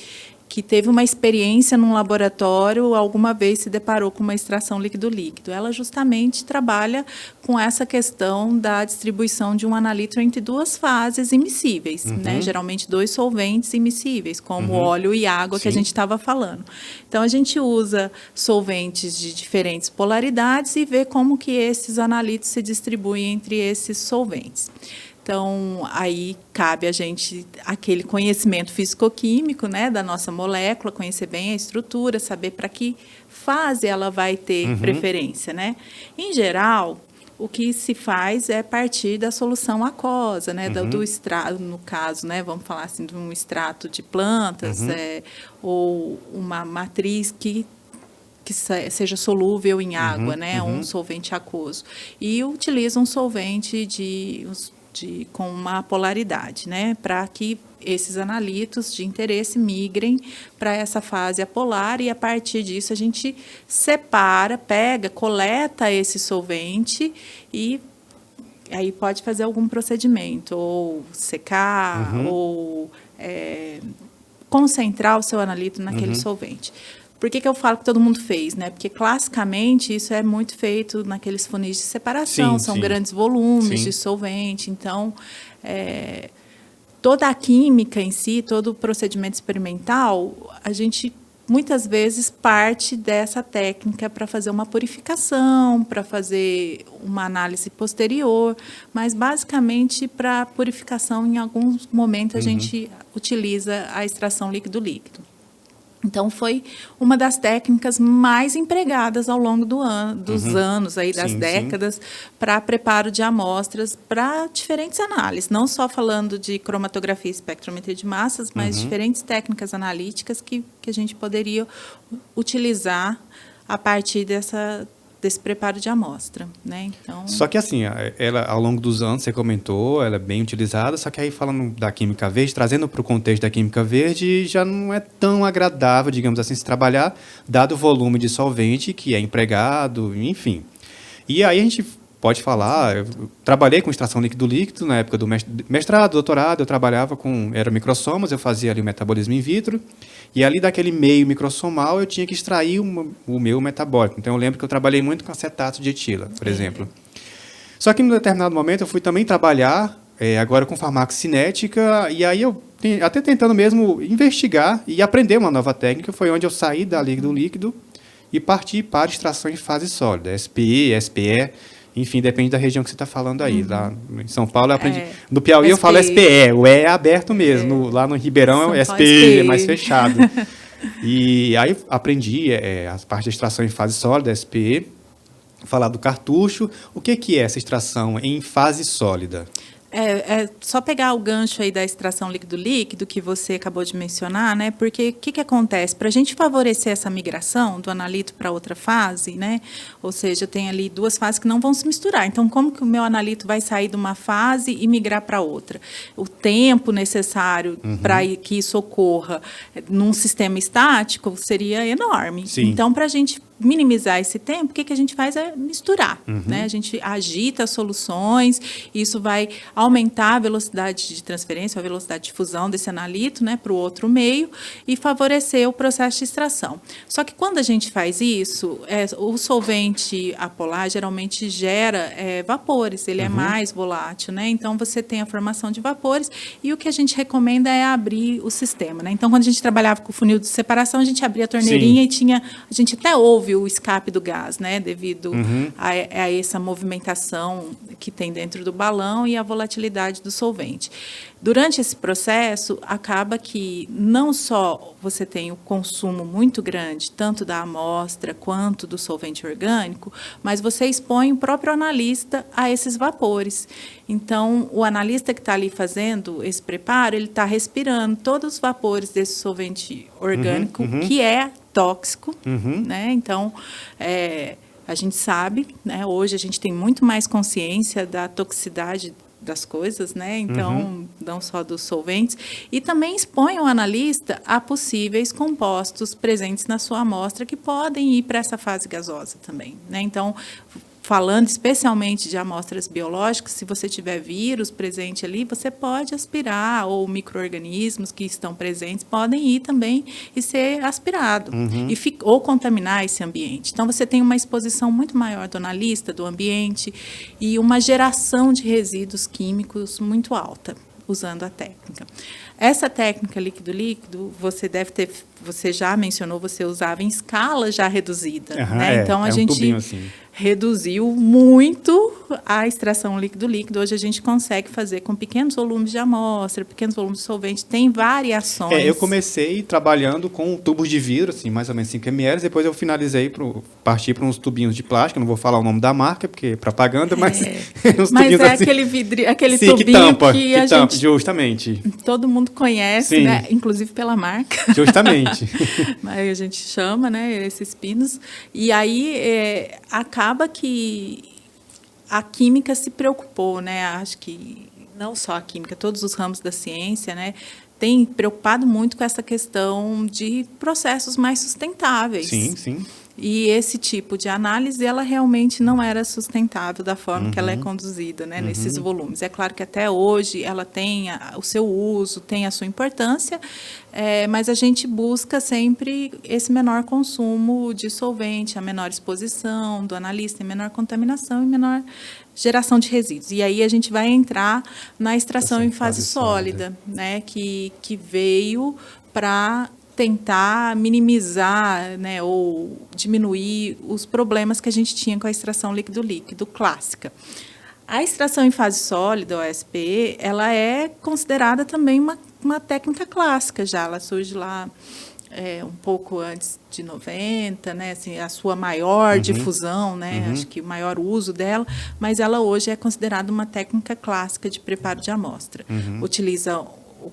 que teve uma experiência num laboratório, alguma vez se deparou com uma extração líquido-líquido. Ela justamente trabalha com essa questão da distribuição de um analítro entre duas fases immiscíveis, né? Geralmente 2 solventes immiscíveis, como óleo e água, que a gente estava falando. Então, a gente usa solventes de diferentes polaridades e vê como que esses analíticos se distribuem entre esses solventes. Então, aí cabe a gente aquele conhecimento físico-químico, né, da nossa molécula, conhecer bem a estrutura, saber para que fase ela vai ter preferência, né? Em geral, o que se faz é partir da solução aquosa, né, do extrato, no caso, né, vamos falar assim, de um extrato de plantas, ou uma matriz que seja solúvel em água, né, um solvente aquoso. E utiliza um solvente com uma polaridade, né, para que esses analitos de interesse migrem para essa fase apolar e, a partir disso, a gente separa, coleta esse solvente e aí pode fazer algum procedimento, ou secar, ou concentrar o seu analito naquele solvente. Por que eu falo que todo mundo fez, né? Porque, classicamente, isso é muito feito naqueles funis de separação, são grandes volumes de solvente. Então, toda a química em si, todo o procedimento experimental, a gente, muitas vezes, parte dessa técnica para fazer uma purificação, para fazer uma análise posterior, mas, basicamente, para purificação, em alguns momentos, a gente utiliza a extração líquido-líquido. Então, foi uma das técnicas mais empregadas ao longo dos anos, aí, das décadas, para preparo de amostras para diferentes análises, não só falando de cromatografia e espectrometria de massas, mas diferentes técnicas analíticas que a gente poderia utilizar a partir desse preparo de amostra, né? Então... Só que assim, ela ao longo dos anos, você comentou, ela é bem utilizada, só que aí falando da química verde, trazendo para o contexto da química verde, já não é tão agradável, digamos assim, se trabalhar, dado o volume de solvente que é empregado, enfim. E aí a gente pode falar, eu trabalhei com extração líquido-líquido na época do mestrado, doutorado, eu trabalhava era microsomas, eu fazia ali o metabolismo in vitro, e ali daquele meio microssomal eu tinha que extrair o meu metabólico. Então eu lembro que eu trabalhei muito com acetato de etila, por exemplo. Só que em um determinado momento eu fui também trabalhar agora com farmacocinética, e aí eu até tentando mesmo investigar e aprender uma nova técnica, foi onde eu saí da líquido-líquido e parti para extração em fase sólida, SPE, SPE, enfim, depende da região que você está falando aí. Lá em São Paulo eu aprendi. No Piauí eu falo SPE, o E é aberto mesmo. Lá no Ribeirão é SPE, é mais fechado. E aí aprendi a parte de extração em fase sólida, SPE, falar do cartucho. O que é essa extração em fase sólida? Só pegar o gancho aí da extração líquido-líquido que você acabou de mencionar, né? Porque o que acontece? Para a gente favorecer essa migração do analito para outra fase, né? Ou seja, tem ali duas fases que não vão se misturar. Então, como que o meu analito vai sair de uma fase e migrar para outra? O tempo necessário para que isso ocorra num sistema estático seria enorme. Sim. Então, para a gente minimizar esse tempo, o que a gente faz é misturar, né? A gente agita as soluções, isso vai aumentar a velocidade de transferência, a velocidade de fusão desse analito, né, para o outro meio e favorecer o processo de extração. Só que quando a gente faz isso, o solvente apolar geralmente gera vapores, ele é mais volátil, né? Então você tem a formação de vapores e o que a gente recomenda é abrir o sistema, né? Então, quando a gente trabalhava com o funil de separação, a gente abria a torneirinha e a gente até ouve o escape do gás, né, devido a essa movimentação que tem dentro do balão e a volatilidade do solvente. Durante esse processo, acaba que não só você tem o consumo muito grande, tanto da amostra quanto do solvente orgânico, mas você expõe o próprio analista a esses vapores. Então, o analista que está ali fazendo esse preparo, ele está respirando todos os vapores desse solvente orgânico, que é tóxico, né? Então, a gente sabe, né? Hoje a gente tem muito mais consciência da toxicidade das coisas, né? Então, não só dos solventes, e também expõe o analista a possíveis compostos presentes na sua amostra que podem ir para essa fase gasosa também, né? Então, falando especialmente de amostras biológicas, se você tiver vírus presente ali, você pode aspirar, ou micro-organismos que estão presentes podem ir também e ser aspirado, ou contaminar esse ambiente. Então, você tem uma exposição muito maior do analista, do ambiente, e uma geração de resíduos químicos muito alta, usando a técnica. Essa técnica líquido-líquido, você já mencionou, você usava em escala já reduzida, né? Então, a gente tubinho assim. reduziu muito a extração líquido-líquido. Hoje a gente consegue fazer com pequenos volumes de amostra, pequenos volumes de solvente, tem variações. Eu comecei trabalhando com tubos de vidro, assim, mais ou menos 5 ml, depois eu finalizei, parti para uns tubinhos de plástico, não vou falar o nome da marca, porque é propaganda, mas... mas é assim, aquele sim, tubinho que a gente... Justamente. Todo mundo conhece, né? Inclusive pela marca. Justamente. Mas a gente chama, né, esses pinos. E aí acaba que a química se preocupou, né? Acho que não só a química, todos os ramos da ciência, né, tem preocupado muito com essa questão de processos mais sustentáveis. Sim, sim. E esse tipo de análise, ela realmente não era sustentável da forma que ela é conduzida, né, nesses volumes. É claro que até hoje ela tem o seu uso, tem a sua importância, mas a gente busca sempre esse menor consumo de solvente, a menor exposição do analista, a menor contaminação e menor geração de resíduos. E aí a gente vai entrar na extração em fase sólida, né, que veio para tentar minimizar, né, ou diminuir os problemas que a gente tinha com a extração líquido-líquido clássica. A extração em fase sólida, a SPE, ela é considerada também uma técnica clássica já. Ela surge lá um pouco antes de 90, né, assim, a sua maior difusão, né, acho que o maior uso dela, mas ela hoje é considerada uma técnica clássica de preparo de amostra. Utiliza,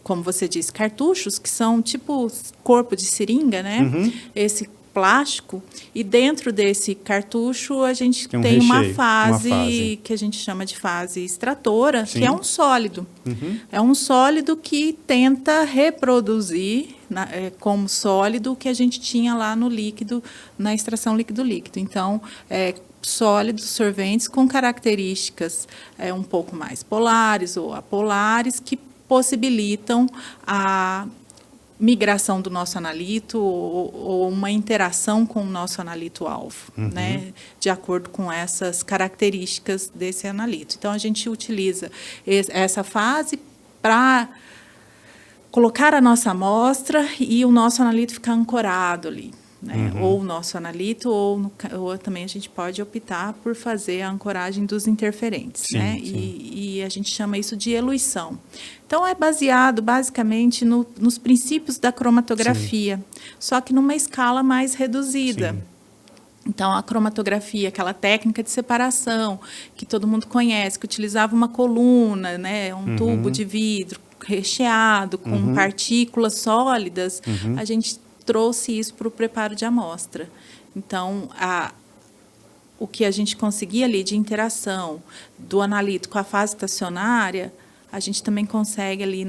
como você disse, cartuchos, que são tipo corpo de seringa, né? Esse plástico, e dentro desse cartucho a gente tem uma fase que a gente chama de fase extratora, que é um sólido. É um sólido que tenta reproduzir como sólido o que a gente tinha lá no líquido, na extração líquido-líquido. Então, sólidos, solventes com características um pouco mais polares ou apolares, que possibilitam a migração do nosso analito ou uma interação com o nosso analito-alvo, né, de acordo com essas características desse analito. Então, a gente utiliza essa fase para colocar a nossa amostra e o nosso analito ficar ancorado ali. Né? Ou o nosso analito, ou também a gente pode optar por fazer a ancoragem dos interferentes. Sim, né? Sim. E a gente chama isso de eluição. Então, é baseado, basicamente, nos princípios da cromatografia, só que numa escala mais reduzida. Sim. Então, a cromatografia, aquela técnica de separação, que todo mundo conhece, que utilizava uma coluna, né? Um tubo de vidro recheado com partículas sólidas, a gente trouxe isso para o preparo de amostra. Então, o que a gente conseguia ali de interação do analito com a fase estacionária, a gente também consegue ali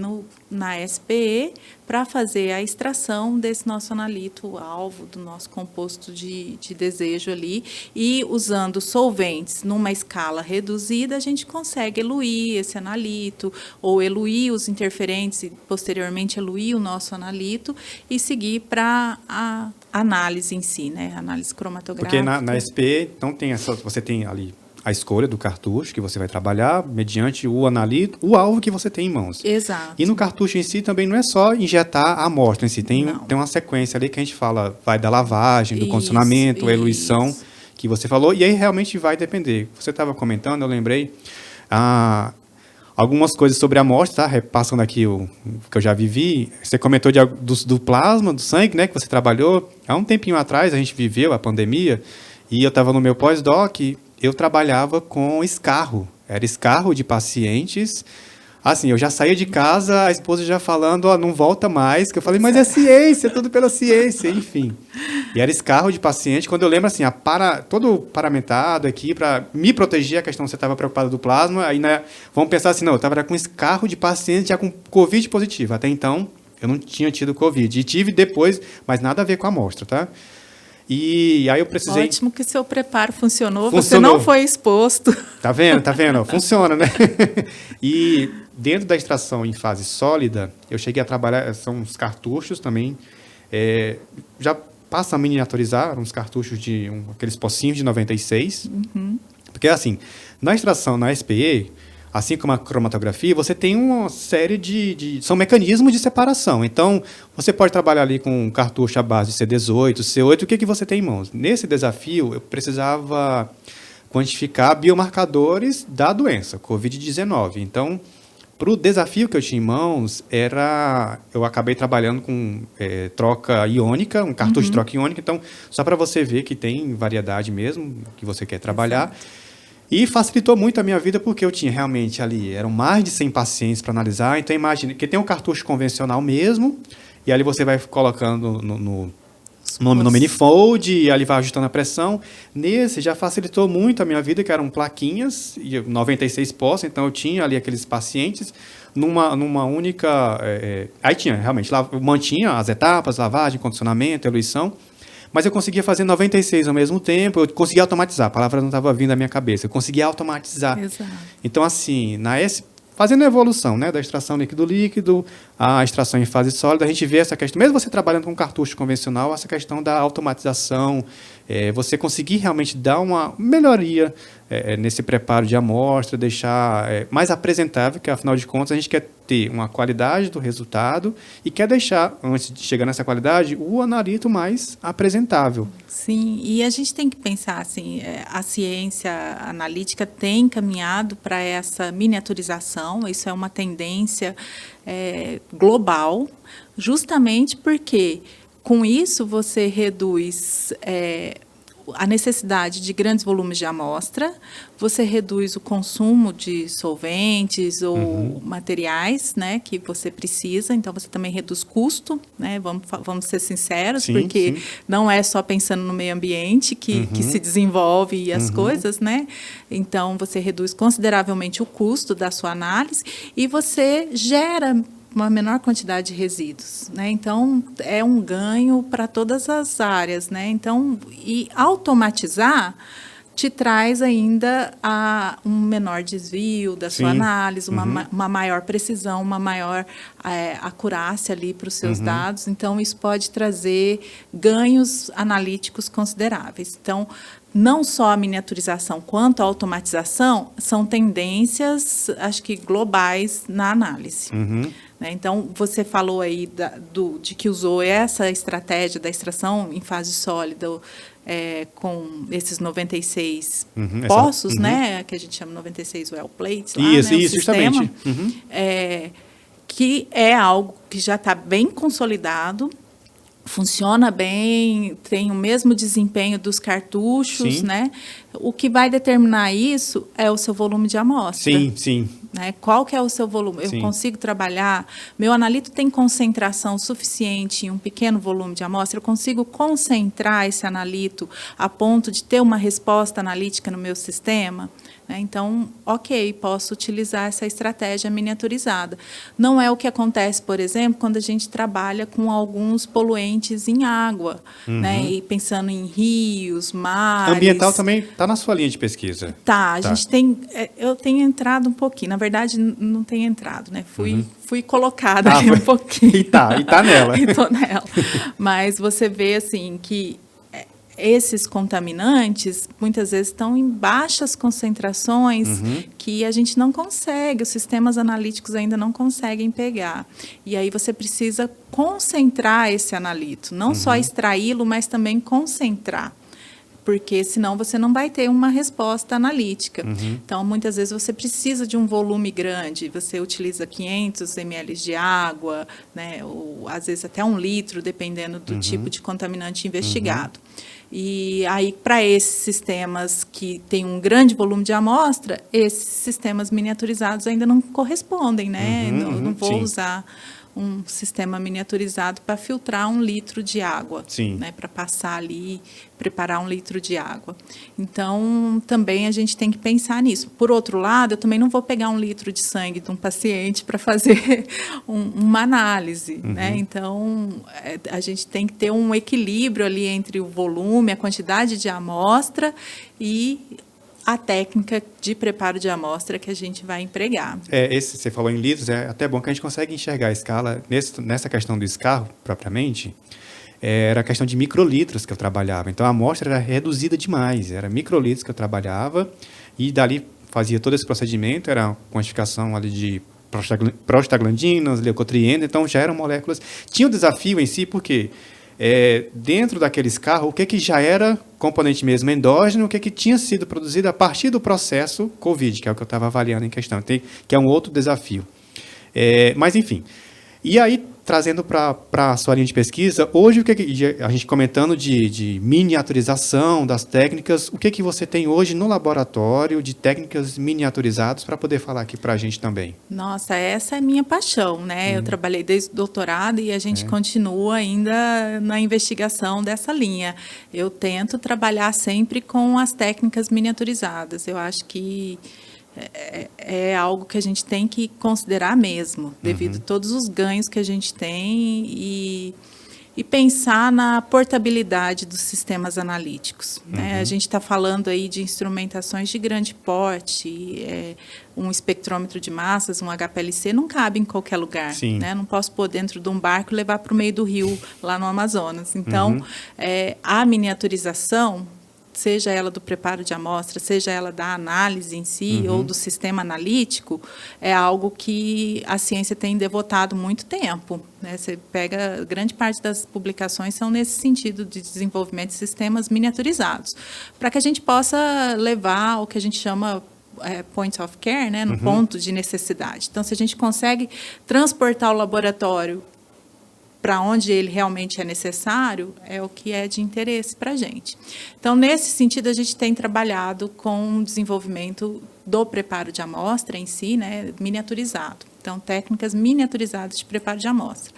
na SPE para fazer a extração desse nosso analito alvo, do nosso composto de desejo ali, e usando solventes numa escala reduzida, a gente consegue eluir esse analito, ou eluir os interferentes e, posteriormente, eluir o nosso analito e seguir para a análise em si, né? Análise cromatográfica. Porque na SPE, então, você tem ali a escolha do cartucho que você vai trabalhar mediante o analito, o alvo que você tem em mãos. Exato. E no cartucho em si também não é só injetar a amostra em si, tem uma sequência ali que a gente fala, vai da lavagem, do condicionamento, a eluição que você falou, e aí realmente vai depender. Você estava comentando, eu lembrei algumas coisas sobre a amostra, tá? Repassando aqui o que eu já vivi. Você comentou do plasma, do sangue, né, que você trabalhou. Há um tempinho atrás a gente viveu a pandemia, e eu estava no meu pós-doc, eu trabalhava com escarro. Era escarro de pacientes. Assim, eu já saía de casa, a esposa já falando, não volta mais. Que eu falei, mas é ciência, tudo pela ciência, enfim. E era escarro de paciente. Quando eu lembro, assim, todo paramentado aqui, para me proteger, a questão você estava preocupado do plasma, aí, né, vamos pensar assim, não, eu estava com escarro de paciente já com Covid positivo. Até então, eu não tinha tido Covid. E tive depois, mas nada a ver com a amostra, tá? E aí eu precisei... Ótimo que seu preparo funcionou. Você Funcionou. não foi exposto. Tá vendo? Tá vendo? Funciona, né? E dentro da extração em fase sólida, eu cheguei a trabalhar, são uns cartuchos também, já passa a miniaturizar, uns cartuchos de aqueles pocinhos de 96. Porque assim, na extração, na SPE, assim como a cromatografia, você tem uma série são mecanismos de separação. Então, você pode trabalhar ali com um cartucho à base de C18, C8, o que você tem em mãos? Nesse desafio, eu precisava quantificar biomarcadores da doença, Covid-19. Então, para o desafio que eu tinha em mãos, eu acabei trabalhando com troca iônica, um cartucho de troca iônica. Então, só para você ver que tem variedade mesmo, que você quer trabalhar. Exato. E facilitou muito a minha vida, porque eu tinha realmente ali, eram mais de 100 pacientes para analisar. Então, imagine que tem um cartucho convencional mesmo, e ali você vai colocando no manifold, e ali vai ajustando a pressão. Nesse já facilitou muito a minha vida, que eram plaquinhas, e 96 postos, então eu tinha ali aqueles pacientes numa única... aí tinha, realmente, eu mantinha as etapas, lavagem, condicionamento, eluição, mas eu conseguia fazer 96 ao mesmo tempo, eu conseguia automatizar, a palavra não estava vindo à minha cabeça, eu conseguia automatizar. Exato. Então, assim, fazendo a evolução, né, da extração líquido-líquido, a extração em fase sólida, a gente vê essa questão, mesmo você trabalhando com cartucho convencional, essa questão da automatização, você conseguir realmente dar uma melhoria nesse preparo de amostra, deixar mais apresentável, que afinal de contas a gente quer ter uma qualidade do resultado e quer deixar, antes de chegar nessa qualidade, o analito mais apresentável. Sim, e a gente tem que pensar assim, a ciência analítica tem caminhado para essa miniaturização, isso é uma tendência global, justamente porque com isso você reduz a necessidade de grandes volumes de amostra, você reduz o consumo de solventes ou materiais, né, que você precisa, então você também reduz custo, né, vamos ser sinceros, sim, porque sim. Não é só pensando no meio ambiente que se desenvolve as coisas, né, então você reduz consideravelmente o custo da sua análise e você gera uma menor quantidade de resíduos, né? Então é um ganho para todas as áreas, né? Então, e automatizar te traz ainda um menor desvio da sua análise, uma maior precisão, uma maior acurácia ali para os seus dados. Então isso pode trazer ganhos analíticos consideráveis. Então não só a miniaturização quanto a automatização são tendências, acho que globais na análise. Então, você falou aí de que usou essa estratégia da extração em fase sólida com esses 96 poços, né, que a gente chama 96 well plates. Lá, isso, né, isso, justamente. Que é algo que já está bem consolidado, funciona bem, tem o mesmo desempenho dos cartuchos, né? O que vai determinar isso é o seu volume de amostra. Sim. Né? Qual que é o seu volume? Eu consigo trabalhar, meu analito tem concentração suficiente em um pequeno volume de amostra, eu consigo concentrar esse analito a ponto de ter uma resposta analítica no meu sistema? Então, ok, posso utilizar essa estratégia miniaturizada. Não é o que acontece, por exemplo, quando a gente trabalha com alguns poluentes em água, né? E pensando em rios, mares. Ambiental também está na sua linha de pesquisa. Tá, a gente tem. Eu tenho entrado um pouquinho, na verdade, não tenho entrado, né? Fui colocada ali um pouquinho. E tá nela. Estou nela. Mas você vê assim que esses contaminantes, muitas vezes, estão em baixas concentrações que a gente não consegue, os sistemas analíticos ainda não conseguem pegar. E aí você precisa concentrar esse analito, não só extraí-lo, mas também concentrar, porque senão você não vai ter uma resposta analítica. Então, muitas vezes, você precisa de um volume grande, você utiliza 500 ml de água, né, ou às vezes até 1 litro, dependendo do tipo de contaminante investigado. E aí, para esses sistemas que têm um grande volume de amostra, esses sistemas miniaturizados ainda não correspondem, né? Não vou usar um sistema miniaturizado para filtrar 1 litro de água, Sim. né, para passar ali, preparar 1 litro de água. Então, também a gente tem que pensar nisso. Por outro lado, eu também não vou pegar 1 litro de sangue de um paciente para fazer uma análise, né? Então, a gente tem que ter um equilíbrio ali entre o volume, a quantidade de amostra e a técnica de preparo de amostra que a gente vai empregar. Você falou em litros, é até bom que a gente consegue enxergar a escala. Nessa questão do escarro, propriamente, era a questão de microlitros que eu trabalhava. Então, a amostra era reduzida demais, era microlitros que eu trabalhava, e dali fazia todo esse procedimento, era uma quantificação ali de prostaglandinas, leucotrienos, então já eram moléculas. Tinha o desafio em si, porque dentro daqueles carros, o que já era componente mesmo endógeno, o que tinha sido produzido a partir do processo COVID, que é o que eu estava avaliando em questão, que é um outro desafio. Mas, enfim. E aí, trazendo para a sua linha de pesquisa, hoje, a gente comentando de miniaturização das técnicas, o que você tem hoje no laboratório de técnicas miniaturizadas para poder falar aqui para a gente também? Nossa, essa é a minha paixão, né? Eu trabalhei desde o doutorado e a gente continua ainda na investigação dessa linha. Eu tento trabalhar sempre com as técnicas miniaturizadas. Eu acho que é algo que a gente tem que considerar mesmo, devido a todos os ganhos que a gente tem e pensar na portabilidade dos sistemas analíticos, né? A gente está falando aí de instrumentações de grande porte, um espectrômetro de massas, um HPLC, não cabe em qualquer lugar, né? Não posso pôr dentro de um barco e levar para o meio do rio, lá no Amazonas. Então, a miniaturização, seja ela do preparo de amostra, seja ela da análise em si, ou do sistema analítico, é algo que a ciência tem devotado muito tempo, né? Você pega, grande parte das publicações são nesse sentido de desenvolvimento de sistemas miniaturizados, para que a gente possa levar o que a gente chama point of care, né? No ponto de necessidade. Então, se a gente consegue transportar o laboratório para onde ele realmente é necessário, é o que é de interesse para a gente. Então, nesse sentido, a gente tem trabalhado com o desenvolvimento do preparo de amostra em si, né, miniaturizado. Então, técnicas miniaturizadas de preparo de amostra.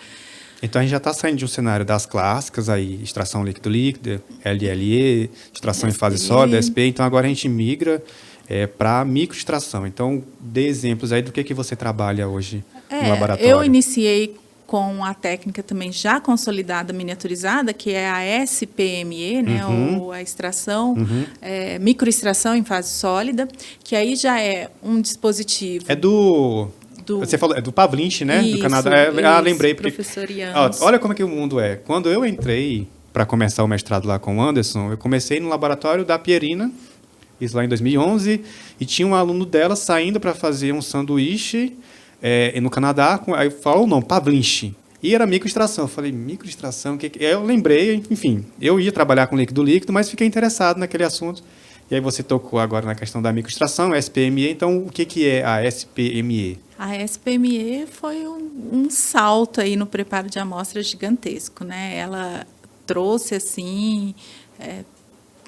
Então, a gente já está saindo de um cenário das clássicas, aí, extração líquido-líquido, LLE, extração SP. Em fase sólida, SP. Então, agora a gente migra para microextração. Então, dê exemplos aí do que você trabalha hoje no laboratório. Eu iniciei com a técnica também já consolidada, miniaturizada, que é a SPME, né, ou a extração, microextração em fase sólida, que aí já é um dispositivo... Você falou, é do Pavlinchi, né? Isso, do Canadá. Lembrei. Professor Janus. Olha como é que o mundo é. Quando eu entrei para começar o mestrado lá com o Anderson, eu comecei no laboratório da Pierina, isso lá em 2011, e tinha um aluno dela saindo para fazer um sanduíche no Canadá, aí falou o nome, Pavlinchi. E era microextração. Eu falei, microextração? Eu lembrei, enfim, eu ia trabalhar com líquido, mas fiquei interessado naquele assunto. E aí você tocou agora na questão da microextração, SPME. Então, o que é a SPME? A SPME foi um salto aí no preparo de amostras gigantesco, né? Ela trouxe, assim,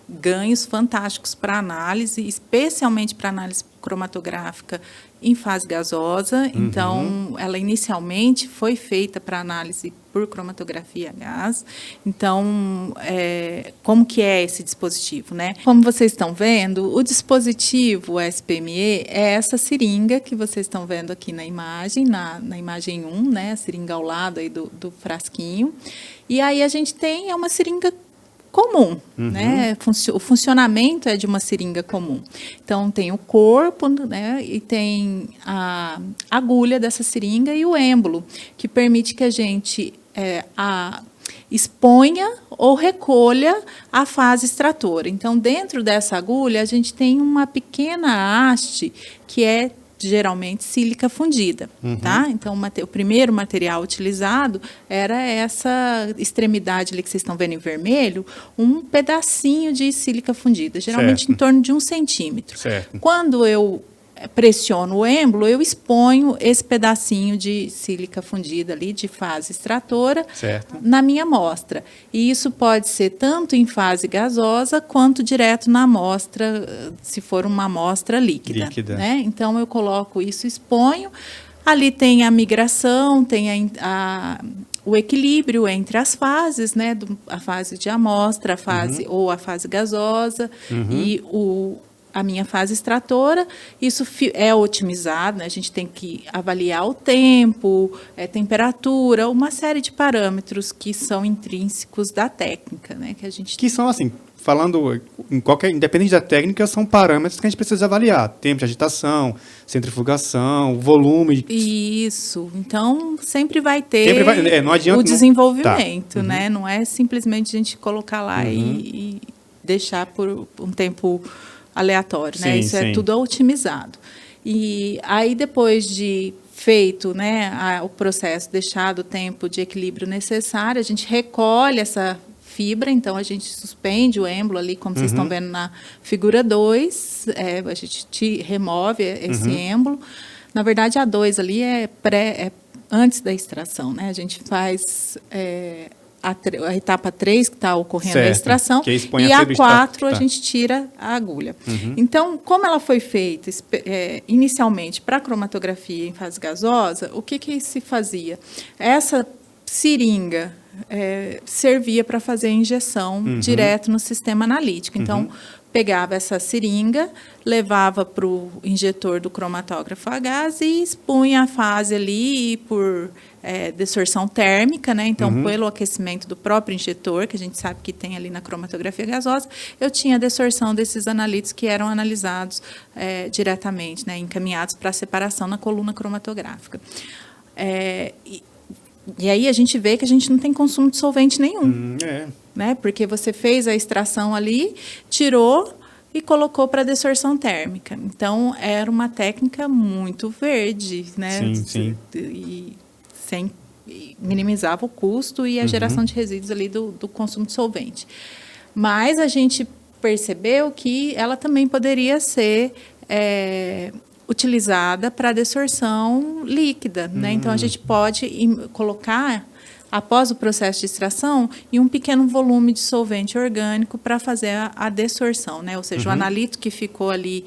ganhos fantásticos para análise, especialmente para análise cromatográfica em fase gasosa. Então, ela inicialmente foi feita para análise por cromatografia a gás. Então, como que é esse dispositivo, né? Como vocês estão vendo, o dispositivo SPME é essa seringa que vocês estão vendo aqui na imagem, na imagem 1, né? A seringa ao lado aí do frasquinho. E aí a gente tem uma seringa comum, né? O funcionamento é de uma seringa comum. Então, tem o corpo, né? E tem a agulha dessa seringa e o êmbolo, que permite que a gente exponha ou recolha a fase extratora. Então, dentro dessa agulha, a gente tem uma pequena haste que é geralmente sílica fundida, tá? Então, o primeiro material utilizado era essa extremidade ali que vocês estão vendo em vermelho, um pedacinho de sílica fundida, geralmente em torno de 1 centímetro. Certo. Quando eu pressiono o êmbolo, eu exponho esse pedacinho de sílica fundida ali, de fase extratora, na minha amostra. E isso pode ser tanto em fase gasosa, quanto direto na amostra, se for uma amostra líquida. Né? Então, eu coloco isso, exponho, Ali tem a migração, tem o equilíbrio entre as fases, né, a fase de amostra, a fase ou a fase gasosa e a minha fase extratora. Isso é otimizado, né? A gente tem que avaliar o tempo, temperatura, uma série de parâmetros que são intrínsecos da técnica, né, que a gente Que são assim, falando independente da técnica, são parâmetros que a gente precisa avaliar. Tempo de agitação, centrifugação, volume. Isso. Então, sempre vai ter não adianta, o desenvolvimento, tá. né? Não é simplesmente a gente colocar lá e deixar por um tempo aleatório, né? Isso é tudo otimizado. E aí, depois de feito, né, o processo, deixado o tempo de equilíbrio necessário, a gente recolhe essa fibra, então a gente suspende o êmbolo ali, como vocês estão vendo na figura 2, a gente remove esse êmbolo. Na verdade, a 2 ali é antes da extração, né? A gente faz a etapa 3, que está ocorrendo a extração, e a 4 a gente tira a agulha. Então, como ela foi feita inicialmente para cromatografia em fase gasosa, o que se fazia? Essa seringa servia para fazer a injeção direto no sistema analítico. Então, pegava essa seringa, levava para o injetor do cromatógrafo a gás e expunha a fase ali por desorção térmica, né? Então, pelo aquecimento do próprio injetor, que a gente sabe que tem ali na cromatografia gasosa, eu tinha a desorção desses analíticos que eram analisados diretamente, né? Encaminhados para a separação na coluna cromatográfica. E aí a gente vê que a gente não tem consumo de solvente nenhum. Né? Porque você fez a extração ali, tirou e colocou para desorção térmica. Então, era uma técnica muito verde, né? E minimizava o custo e a geração de resíduos ali do consumo de solvente. Mas a gente percebeu que ela também poderia ser utilizada para desorção líquida, né? Então, a gente pode colocar, após o processo de extração, em um pequeno volume de solvente orgânico para fazer a desorção, né? Ou seja, o analito que ficou ali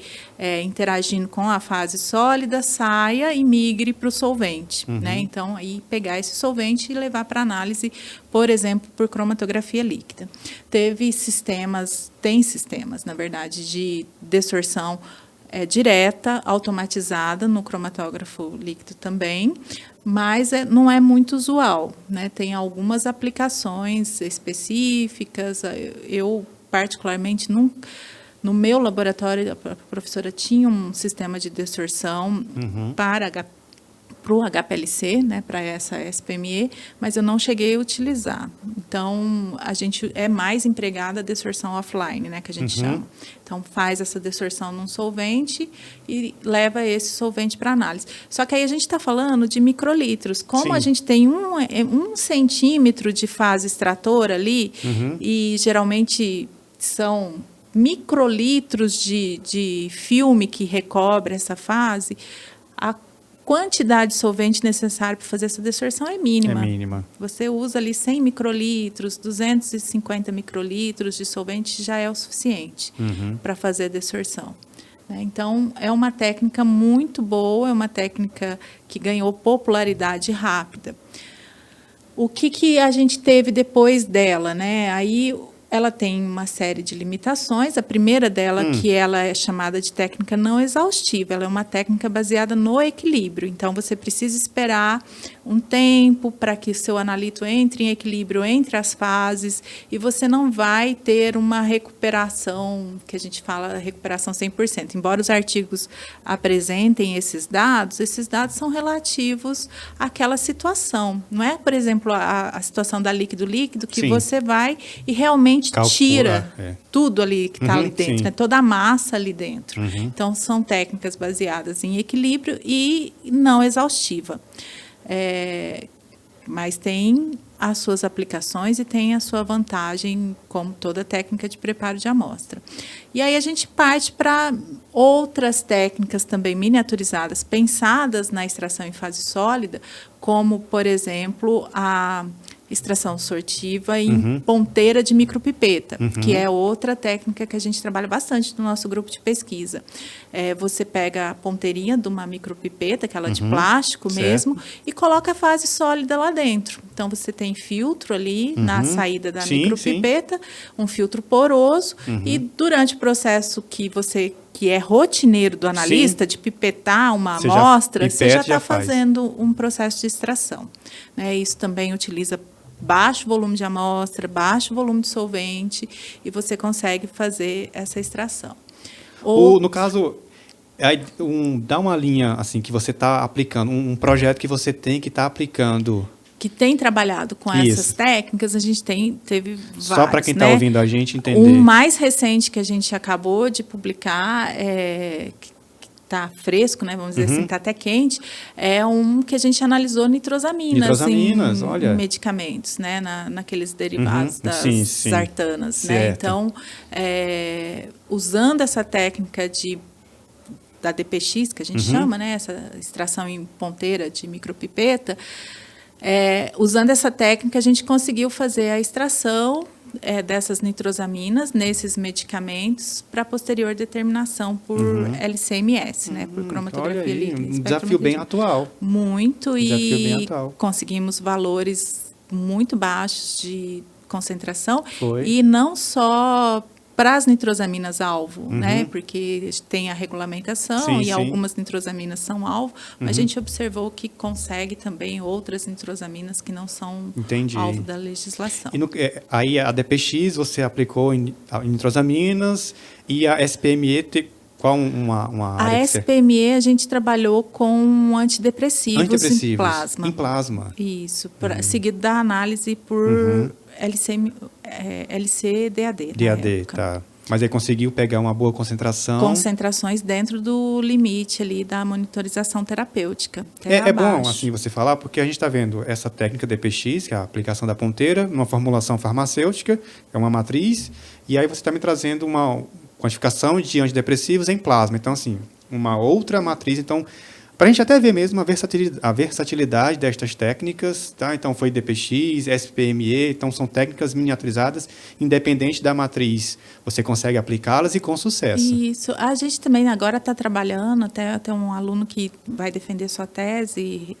interagindo com a fase sólida saia e migre para o solvente, né? Então, aí pegar esse solvente e levar para análise, por exemplo, por cromatografia líquida. Tem sistemas, na verdade, de desorção direta, automatizada no cromatógrafo líquido também, mas não é muito usual, né? Tem algumas aplicações específicas. Eu, particularmente, no meu laboratório, a professora tinha um sistema de desorção para o HPLC, né, para essa SPME, mas eu não cheguei a utilizar. Então, a gente é mais empregada a desorção offline, né, que a gente chama. Então, faz essa desorção num solvente e leva esse solvente para análise. Só que aí a gente está falando de microlitros. Como a gente tem um centímetro de fase extratora ali, e geralmente são microlitros de filme que recobre essa fase, a quantidade de solvente necessária para fazer essa desorção é mínima. Você usa ali 100 microlitros, 250 microlitros de solvente já é o suficiente para fazer a desorção. Então, é uma técnica muito boa, é uma técnica que ganhou popularidade rápida. O que a gente teve depois dela, né? Aí ela tem uma série de limitações. A primeira dela, que ela é chamada de técnica não exaustiva, ela é uma técnica baseada no equilíbrio. Então, você precisa esperar um tempo para que seu analito entre em equilíbrio entre as fases e você não vai ter uma recuperação, que a gente fala recuperação 100%. Embora os artigos apresentem esses dados são relativos àquela situação. Não é, por exemplo, a situação da líquido-líquido que você vai e realmente tira tudo ali que está ali dentro, né? Toda a massa ali dentro. Então, são técnicas baseadas em equilíbrio e não exaustiva. Mas tem as suas aplicações e tem a sua vantagem, como toda técnica de preparo de amostra. E aí a gente parte para outras técnicas também miniaturizadas, pensadas na extração em fase sólida, como, por exemplo, a extração sortiva em ponteira de micropipeta, que é outra técnica que a gente trabalha bastante no nosso grupo de pesquisa. Você pega a ponteirinha de uma micropipeta, aquela de plástico mesmo, e coloca a fase sólida lá dentro. Então, você tem filtro ali na saída da micropipeta, um filtro poroso, e durante o processo que é rotineiro do analista, de pipetar uma amostra, você já está fazendo um processo de extração. Isso também utiliza baixo volume de amostra, baixo volume de solvente, e você consegue fazer essa extração. No caso, dá uma linha assim que você está aplicando, um projeto que você tem que estar aplicando. Que tem trabalhado com essas técnicas, a gente teve vários. Só para quem está ouvindo a gente entender. O mais recente que a gente acabou de publicar, que está fresco, né, vamos dizer assim, está até quente, é um que a gente analisou nitrosaminas em medicamentos, né, naqueles derivados das sartanas. Né? Então, usando essa técnica da DPX, que a gente chama, né, essa extração em ponteira de micropipeta, usando essa técnica, a gente conseguiu fazer a extração dessas nitrosaminas nesses medicamentos para posterior determinação por LCMS, né, por cromatografia líquida. Um desafio bem atual. Muito, conseguimos valores muito baixos de concentração. E não só para as nitrosaminas alvo, né? Porque tem a regulamentação e algumas nitrosaminas são alvo, mas a gente observou que consegue também outras nitrosaminas que não são alvo da legislação. E aí a DPX você aplicou em nitrosaminas e a SPME qual uma área? A SPME a gente trabalhou com antidepressivos em plasma. Em plasma. Isso, seguido da análise por LC-DAD. DAD, tá. Mas aí conseguiu pegar uma boa concentração. Concentrações dentro do limite ali da monitorização terapêutica. É bom assim você falar, porque a gente está vendo essa técnica DPX, que é a aplicação da ponteira, numa formulação farmacêutica, é uma matriz, e aí você está me trazendo uma quantificação de antidepressivos em plasma. Então, assim, uma outra matriz. Então, para a gente até ver mesmo a versatilidade destas técnicas, tá? Então, foi DPX, SPME, então são técnicas miniaturizadas, independente da matriz. Você consegue aplicá-las e com sucesso. Isso. A gente também agora está trabalhando, até um aluno que vai defender sua tese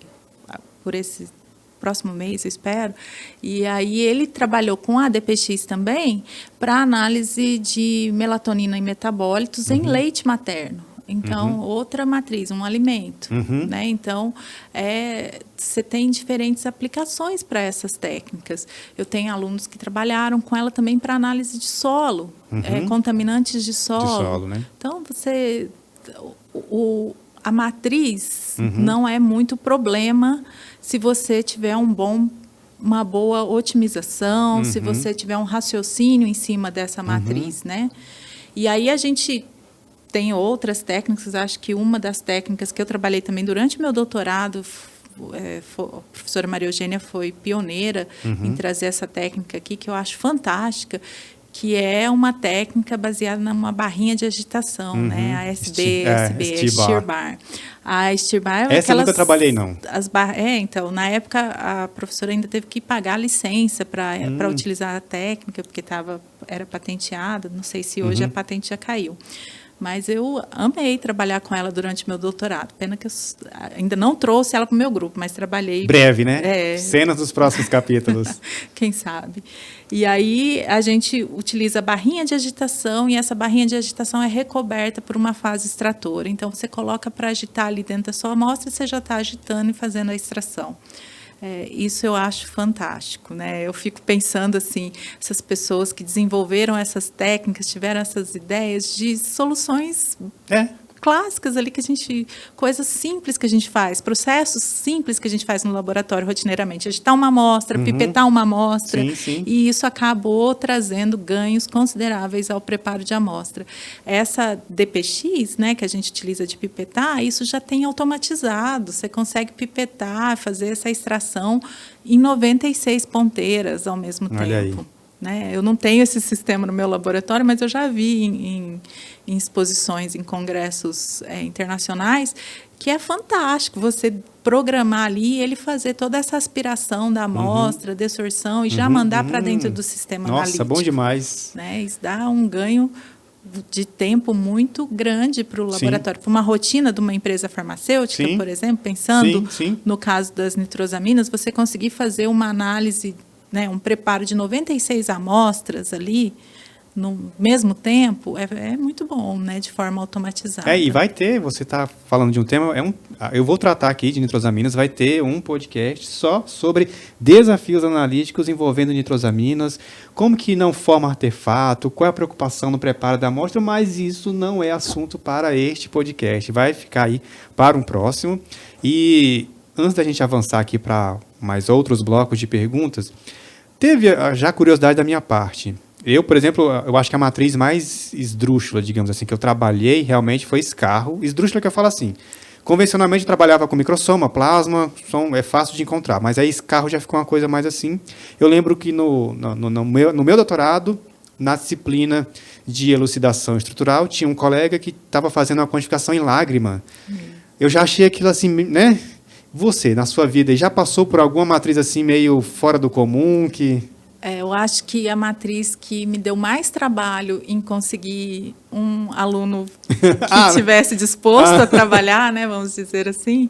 por esse próximo mês, eu espero, e aí ele trabalhou com a DPX também para análise de melatonina e metabólitos em leite materno. Então, outra matriz, um alimento. Né? Então, você tem diferentes aplicações para essas técnicas. Eu tenho alunos que trabalharam com ela também para análise de solo, contaminantes de solo. De solo, né? Então, a matriz não é muito problema se você tiver uma boa otimização, se você tiver um raciocínio em cima dessa matriz, né? E aí a gente tem outras técnicas, acho que uma das técnicas que eu trabalhei também durante o meu doutorado, a professora Maria Eugênia foi pioneira em trazer essa técnica aqui, que eu acho fantástica, que é uma técnica baseada numa barrinha de agitação, né? A Stir Bar. A Stir Bar... Essa eu nunca trabalhei, não. Então, na época, a professora ainda teve que pagar a licença para utilizar a técnica, porque era patenteada, não sei se hoje a patente já caiu. Mas eu amei trabalhar com ela durante meu doutorado. Pena que eu ainda não trouxe ela para o meu grupo, mas trabalhei... Breve, né? Cenas dos próximos capítulos. Quem sabe. E aí a gente utiliza a barrinha de agitação e essa barrinha de agitação é recoberta por uma fase extratora. Então, você coloca para agitar ali dentro da sua amostra e você já está agitando e fazendo a extração. Isso eu acho fantástico, né? Eu fico pensando assim, essas pessoas que desenvolveram essas técnicas, tiveram essas ideias de soluções clássicas ali coisas simples que a gente faz, processos simples que a gente faz no laboratório rotineiramente, agitar uma amostra, pipetar uma amostra, e isso acabou trazendo ganhos consideráveis ao preparo de amostra. Essa DPX, né, que a gente utiliza de pipetar, isso já tem automatizado, você consegue pipetar, fazer essa extração em 96 ponteiras ao mesmo tempo. né? Eu não tenho esse sistema no meu laboratório, mas eu já vi em exposições, em congressos internacionais, que é fantástico você programar ali e ele fazer toda essa aspiração da amostra, desorção, e já mandar para dentro do sistema analítico. Nossa, bom demais. Né? Isso dá um ganho de tempo muito grande para o laboratório. Para uma rotina de uma empresa farmacêutica, por exemplo, pensando no caso das nitrosaminas, você conseguir fazer uma análise, né, um preparo de 96 amostras ali, no mesmo tempo, é muito bom, né, de forma automatizada. E vai ter, você está falando de um tema, eu vou tratar aqui de nitrosaminas, vai ter um podcast só sobre desafios analíticos envolvendo nitrosaminas, como que não forma artefato, qual é a preocupação no preparo da amostra, mas isso não é assunto para este podcast, vai ficar aí para um próximo. E antes da gente avançar aqui para mais outros blocos de perguntas, teve já curiosidade da minha parte. Eu, por exemplo, eu acho que a matriz mais esdrúxula, digamos assim, que eu trabalhei realmente foi escarro. Esdrúxula que eu falo assim, convencionalmente eu trabalhava com microsoma, plasma, é fácil de encontrar, mas aí escarro já ficou uma coisa mais assim. Eu lembro que no meu doutorado, na disciplina de elucidação estrutural, tinha um colega que estava fazendo uma quantificação em lágrima. Eu já achei aquilo assim, né? Você, na sua vida, já passou por alguma matriz assim meio fora do comum que... Eu acho que a matriz que me deu mais trabalho em conseguir um aluno que estivesse disposto a trabalhar, né, vamos dizer assim,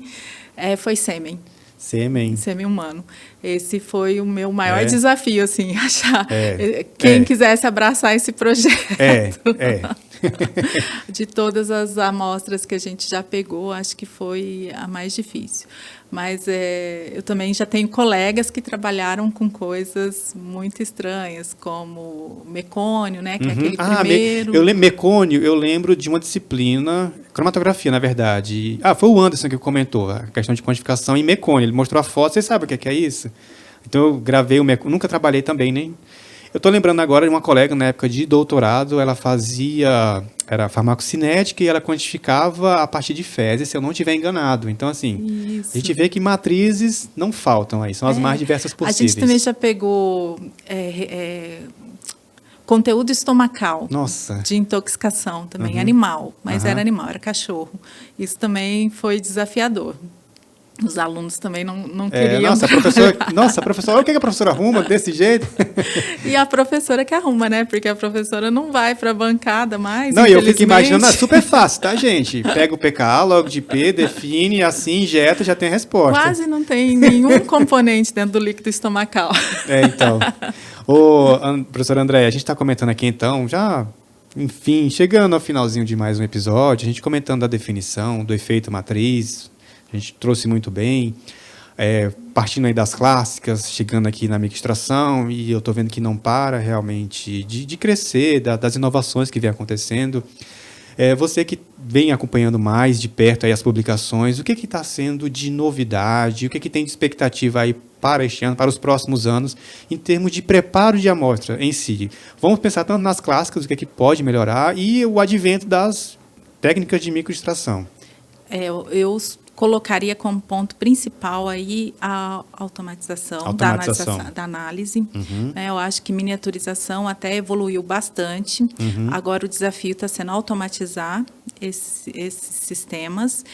foi sêmen. Sêmen humano. Esse foi o meu maior desafio, assim, achar quem quisesse abraçar esse projeto. De todas as amostras que a gente já pegou, acho que foi a mais difícil. Mas eu também já tenho colegas que trabalharam com coisas muito estranhas, como mecônio, né, que é aquele primeiro... Mecônio, eu lembro de uma disciplina, cromatografia, na verdade. Foi o Anderson que comentou a questão de quantificação em mecônio. Ele mostrou a foto, vocês sabem o que é isso? Então, eu gravei o mecônio, nunca trabalhei também, nem... Eu estou lembrando agora de uma colega, na época de doutorado, ela era farmacocinética e ela quantificava a partir de fezes, se eu não estiver enganado. Então, assim, a gente vê que matrizes não faltam aí, são as mais diversas possíveis. A gente também já pegou conteúdo estomacal. Nossa. De intoxicação também, animal, mas era animal, era cachorro. Isso também foi desafiador. Os alunos também não queriam. Nossa, professora, o que a professora arruma desse jeito? E a professora que arruma, né? Porque a professora não vai para a bancada mais. Não, e eu fico imaginando, é super fácil, tá, gente? Pega o pKa, logo de P, define, assim, injeta, já tem a resposta. Quase não tem nenhum componente dentro do líquido estomacal. Então. Professora Andréia, a gente está comentando aqui, então, já, enfim, chegando ao finalzinho de mais um episódio, a gente comentando da definição, do efeito matriz. A gente trouxe muito bem, partindo aí das clássicas, chegando aqui na microextração, e eu estou vendo que não para realmente de crescer, das inovações que vem acontecendo. Você que vem acompanhando mais de perto aí as publicações, o que está sendo de novidade, o que tem de expectativa aí para este ano, para os próximos anos, em termos de preparo de amostra em si? Vamos pensar tanto nas clássicas, o que pode melhorar, e o advento das técnicas de microextração. Eu colocaria como ponto principal aí a automatização. Da análise. Eu acho que miniaturização até evoluiu bastante. Agora o desafio está sendo automatizar esses sistemas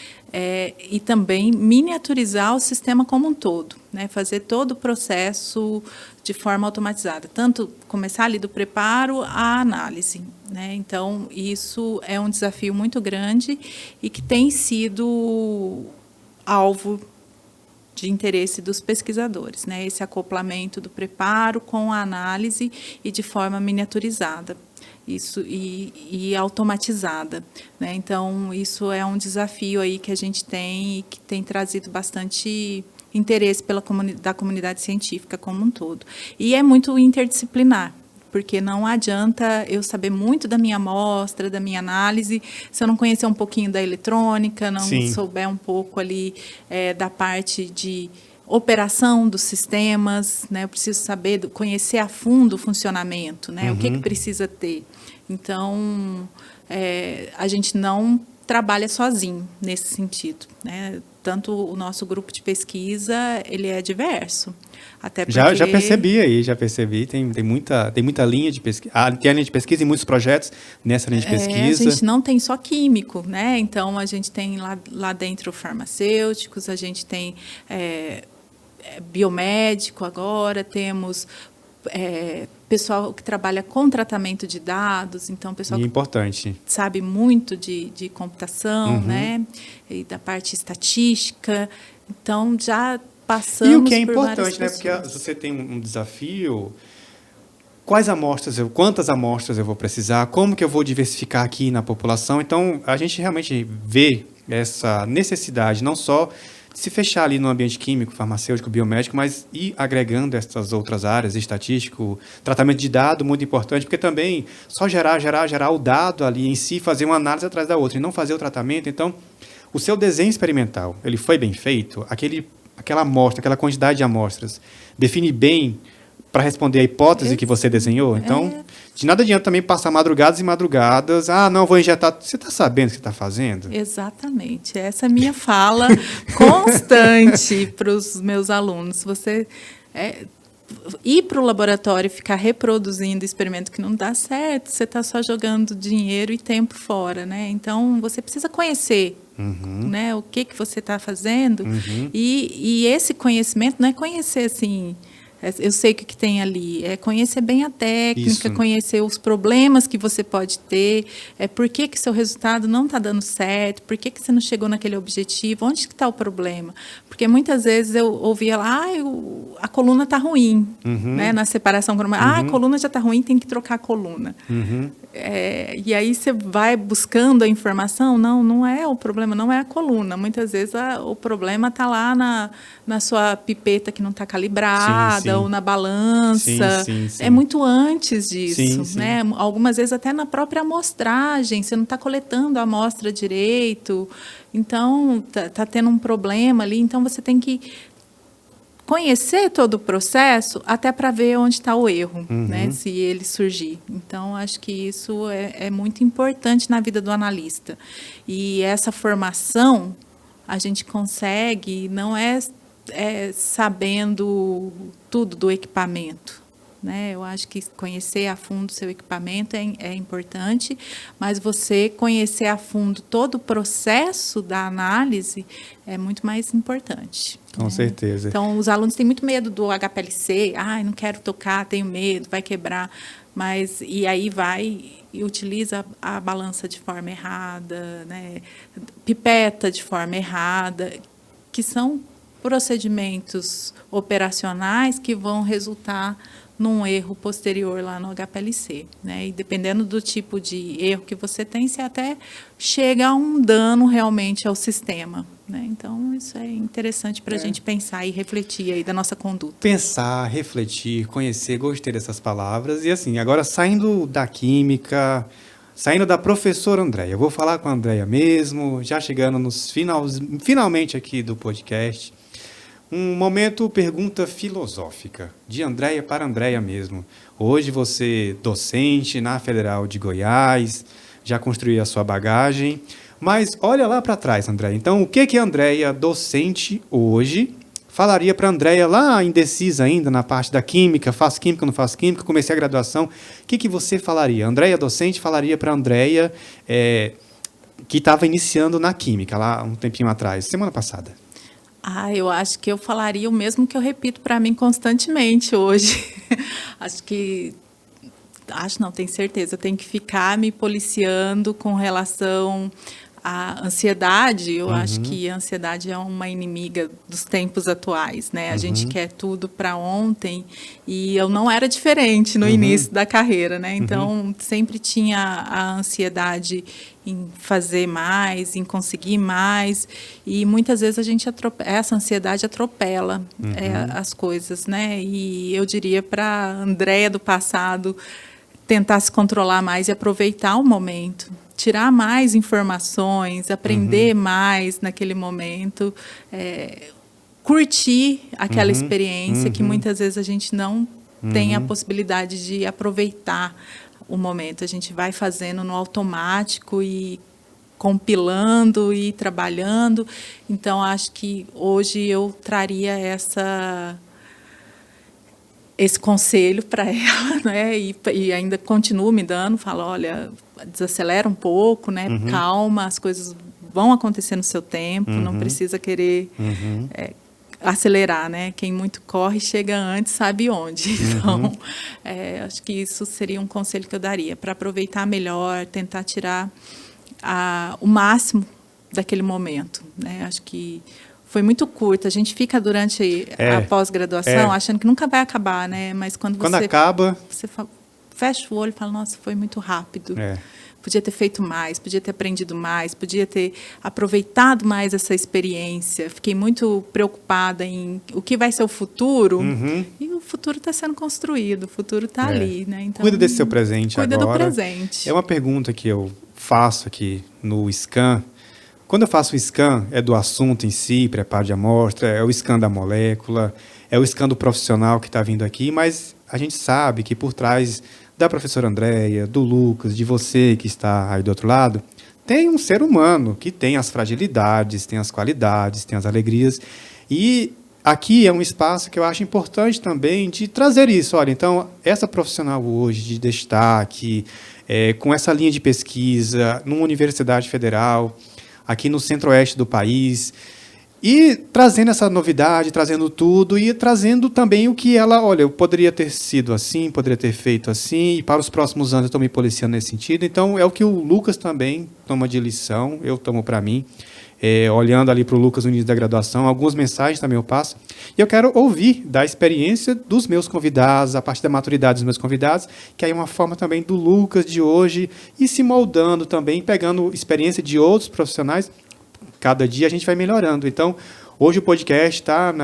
e também miniaturizar o sistema como um todo, né? Fazer todo o processo de forma automatizada, tanto começar ali do preparo à análise, né? Então, isso é um desafio muito grande e que tem sido alvo de interesse dos pesquisadores, né? Esse acoplamento do preparo com a análise e de forma miniaturizada. Isso e automatizada, né? Então, isso é um desafio aí que a gente tem e que tem trazido bastante interesse da comunidade científica como um todo. E é muito interdisciplinar, porque não adianta eu saber muito da minha amostra, da minha análise, se eu não conhecer um pouquinho da eletrônica, não souber um pouco ali da parte de operação dos sistemas, né? Eu preciso saber, conhecer a fundo o funcionamento, né? O que precisa ter. Então, a gente não trabalha sozinho nesse sentido, né? Tanto o nosso grupo de pesquisa, ele é diverso. Até porque... Já percebi. Tem muita linha de pesquisa. Tem a linha de pesquisa e muitos projetos nessa linha de pesquisa. A gente não tem só químico, né? Então, a gente tem lá dentro farmacêuticos, a gente tem biomédico agora, temos pessoal que trabalha com tratamento de dados, então pessoal que importante. sabe muito de computação, né? E da parte estatística. Então, já passamos por. E o que é importante, né? Porque você tem um desafio. Quantas amostras eu vou precisar? Como que eu vou diversificar aqui na população? Então, a gente realmente vê essa necessidade, não só de se fechar ali no ambiente químico, farmacêutico, biomédico, mas ir agregando essas outras áreas, estatístico, tratamento de dado, muito importante, porque também só gerar o dado ali em si, fazer uma análise atrás da outra, e não fazer o tratamento. Então, o seu desenho experimental, ele foi bem feito? Aquela amostra, aquela quantidade de amostras, define bem para responder a hipótese que você desenhou? Então, de nada adianta também passar madrugadas e madrugadas. Não, vou injetar. Você está sabendo o que você está fazendo? Exatamente. Essa é a minha fala constante para os meus alunos. Você ir para o laboratório e ficar reproduzindo experimento que não dá certo, você está só jogando dinheiro e tempo fora, né? Então, você precisa conhecer né, o que você está fazendo. E esse conhecimento não é conhecer assim... Eu sei o que tem ali. É conhecer bem a técnica, conhecer os problemas que você pode ter, por que seu resultado não está dando certo, por que você não chegou naquele objetivo, onde está o problema. Porque muitas vezes eu ouvia lá, a coluna está ruim, né, na separação cromática. A coluna já está ruim, tem que trocar a coluna. E aí você vai buscando a informação, não é o problema, não é a coluna. Muitas vezes o problema está lá na sua pipeta que não está calibrada, ou na balança. É muito antes disso, né? Algumas vezes até na própria amostragem, você não está coletando a amostra direito, então está tendo um problema ali, então você tem que conhecer todo o processo até para ver onde está o erro, né, se ele surgir. Então, acho que isso é muito importante na vida do analista. E essa formação a gente consegue, não é sabendo tudo do equipamento, né? Eu acho que conhecer a fundo o seu equipamento é importante, mas você conhecer a fundo todo o processo da análise é muito mais importante. Com certeza. Então, os alunos têm muito medo do HPLC, não quero tocar, tenho medo, vai quebrar, e aí vai e utiliza a balança de forma errada, né? Pipeta de forma errada, que são procedimentos operacionais que vão resultar num erro posterior lá no HPLC, né? E dependendo do tipo de erro que você tem, você até chega a um dano realmente ao sistema, né? Então, isso é interessante para a gente pensar e refletir aí da nossa conduta. Pensar, refletir, conhecer, gostei dessas palavras. E assim, agora saindo da química, saindo da professora Andréia, eu vou falar com a Andréia mesmo, já chegando nos finalmente aqui do podcast. Um momento pergunta filosófica, de Andréia para Andréia mesmo. Hoje você docente na Federal de Goiás, já construiu a sua bagagem, mas olha lá para trás, Andréia. Então, o que a Andréia, docente hoje, falaria para a Andréia lá indecisa ainda na parte da química, faço química, não faço química, comecei a graduação, o que você falaria? Andréia, docente, falaria para a Andréia que estava iniciando na química, lá um tempinho atrás, semana passada. Eu acho que eu falaria o mesmo que eu repito para mim constantemente hoje. Tenho certeza, eu tenho que ficar me policiando com relação à ansiedade. Eu acho que a ansiedade é uma inimiga dos tempos atuais, né? A gente quer tudo para ontem e eu não era diferente no início da carreira, né? Então, sempre tinha a ansiedade em fazer mais, em conseguir mais, e muitas vezes essa ansiedade atropela as coisas, né? E eu diria para a Andréia do passado tentar se controlar mais e aproveitar o momento, tirar mais informações, aprender mais naquele momento, curtir aquela experiência que muitas vezes a gente não tem a possibilidade de aproveitar o momento. A gente vai fazendo no automático e compilando e trabalhando. Então, acho que hoje eu traria esse conselho para ela, né? E ainda continuo me dando, falo, olha, desacelera um pouco, né? Calma, as coisas vão acontecer no seu tempo, não precisa querer acelerar, né? Quem muito corre chega antes, sabe onde. Então, acho que isso seria um conselho que eu daria, para aproveitar melhor, tentar tirar o máximo daquele momento, né? Acho que foi muito curto. A gente fica durante a pós-graduação achando que nunca vai acabar, né? Mas quando acaba, você fecha o olho e fala, nossa, foi muito rápido. Podia ter feito mais, podia ter aprendido mais, podia ter aproveitado mais essa experiência. Fiquei muito preocupada em o que vai ser o futuro. E o futuro está sendo construído, o futuro está ali, né? Então, cuida desse seu presente agora. Cuida do presente. É uma pergunta que eu faço aqui no scan. Quando eu faço o scan, é do assunto em si, preparo de amostra, é o scan da molécula, é o scan do profissional que está vindo aqui, mas a gente sabe que por trás da professora Andréia, do Lucas, de você que está aí do outro lado, tem um ser humano que tem as fragilidades, tem as qualidades, tem as alegrias. E aqui é um espaço que eu acho importante também de trazer isso. Olha, então, essa profissional hoje de destaque, com essa linha de pesquisa, numa universidade federal, aqui no centro-oeste do país, e trazendo essa novidade, trazendo tudo, e trazendo também o que ela, olha, eu poderia ter sido assim, poderia ter feito assim, e para os próximos anos eu estou me policiando nesse sentido. Então, é o que o Lucas também toma de lição, eu tomo para mim, olhando ali para o Lucas no início da graduação, algumas mensagens também eu passo, e eu quero ouvir da experiência dos meus convidados, a partir da maturidade dos meus convidados, que aí é uma forma também do Lucas de hoje, e se moldando também, pegando experiência de outros profissionais. Cada dia a gente vai melhorando. Então, hoje o podcast está,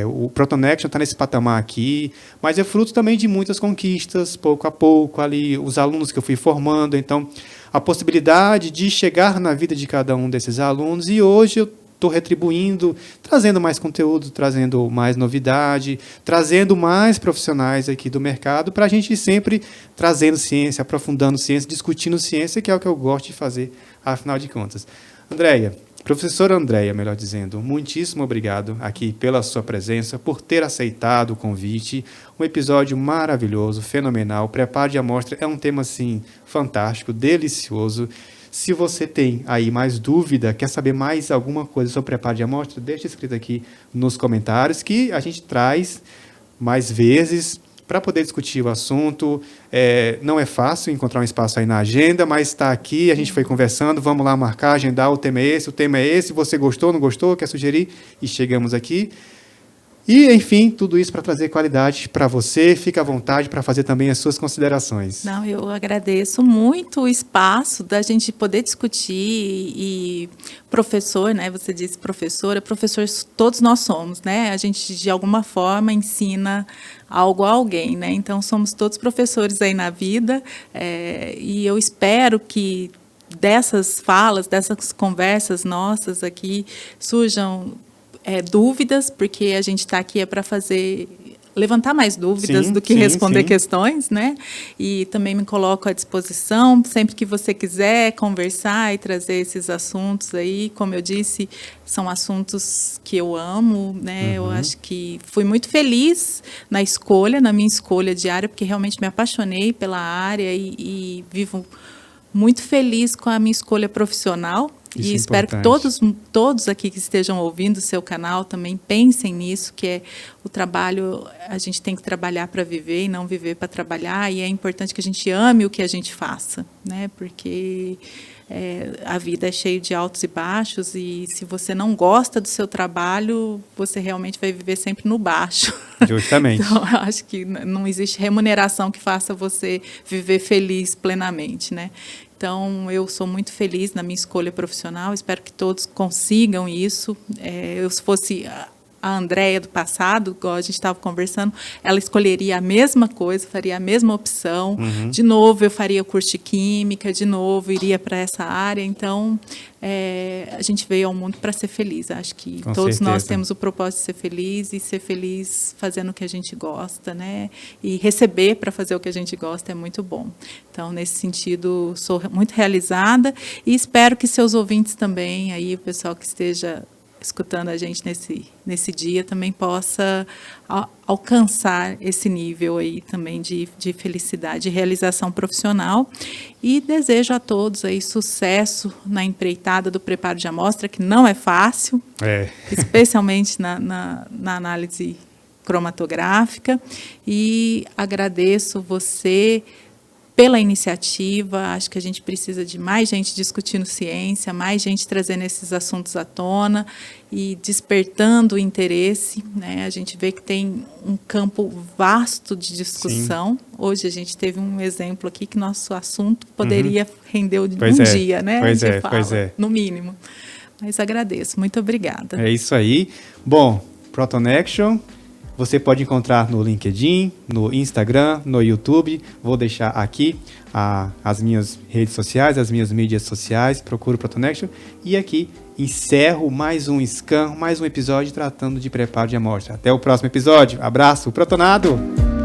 o ProtonAction está nesse patamar aqui, mas é fruto também de muitas conquistas, pouco a pouco, ali, os alunos que eu fui formando. Então, a possibilidade de chegar na vida de cada um desses alunos, e hoje eu estou retribuindo, trazendo mais conteúdo, trazendo mais novidade, trazendo mais profissionais aqui do mercado, para a gente ir sempre trazendo ciência, aprofundando ciência, discutindo ciência, que é o que eu gosto de fazer, afinal de contas. Andréia, professora Andréia, melhor dizendo, muitíssimo obrigado aqui pela sua presença, por ter aceitado o convite. Um episódio maravilhoso, fenomenal. Preparo de amostra é um tema, assim, fantástico, delicioso. Se você tem aí mais dúvida, quer saber mais alguma coisa sobre preparo de amostra, deixa escrito aqui nos comentários, que a gente traz mais vezes para poder discutir o assunto. Não é fácil encontrar um espaço aí na agenda, mas está aqui, a gente foi conversando, vamos lá marcar, agendar, o tema é esse, você gostou, não gostou, quer sugerir, e chegamos aqui. E, enfim, tudo isso para trazer qualidade para você. Fica à vontade para fazer também as suas considerações. Não, eu agradeço muito o espaço da gente poder discutir. E professor, né? Você disse professora, professores todos nós somos, né? A gente, de alguma forma, ensina algo a alguém, né? Então, somos todos professores aí na vida. E eu espero que dessas falas, dessas conversas nossas aqui, surjam dúvidas, porque a gente está aqui para levantar mais dúvidas do que responder questões, né? E também me coloco à disposição, sempre que você quiser conversar e trazer esses assuntos aí. Como eu disse, são assuntos que eu amo, né? Eu acho que fui muito feliz na minha escolha de área, porque realmente me apaixonei pela área e vivo muito feliz com a minha escolha profissional. Isso e espero que todos aqui que estejam ouvindo o seu canal também pensem nisso, que é o trabalho, a gente tem que trabalhar para viver e não viver para trabalhar, e é importante que a gente ame o que a gente faça, né? Porque a vida é cheia de altos e baixos, e se você não gosta do seu trabalho, você realmente vai viver sempre no baixo. Justamente. Então, eu acho que não existe remuneração que faça você viver feliz plenamente, né? Então, eu sou muito feliz na minha escolha profissional, espero que todos consigam isso. Se fosse a Andréia do passado, igual a gente estava conversando, ela escolheria a mesma coisa, faria a mesma opção. De novo, eu faria o curso de Química, de novo, iria para essa área. Então, a gente veio ao mundo para ser feliz. Acho que Com todos nós certeza. temos o propósito de ser feliz e ser feliz fazendo o que a gente gosta, né? E receber para fazer o que a gente gosta é muito bom. Então, nesse sentido, sou muito realizada e espero que seus ouvintes também, aí o pessoal que esteja escutando a gente nesse dia também possa alcançar esse nível aí também de felicidade e realização profissional. E desejo a todos aí sucesso na empreitada do preparo de amostra, que não é fácil, especialmente na análise cromatográfica. E agradeço você pela iniciativa. Acho que a gente precisa de mais gente discutindo ciência, mais gente trazendo esses assuntos à tona e despertando o interesse, né? A gente vê que tem um campo vasto de discussão. Sim. Hoje a gente teve um exemplo aqui que nosso assunto poderia render um dia, né? Pois é. No mínimo. Mas agradeço. Muito obrigada. É isso aí. Bom, Protonection você pode encontrar no LinkedIn, no Instagram, no YouTube. Vou deixar aqui as minhas redes sociais, as minhas mídias sociais. Procure o Protonection. E aqui encerro mais um Scan, mais um episódio tratando de preparo de amostra. Até o próximo episódio. Abraço, Protonado!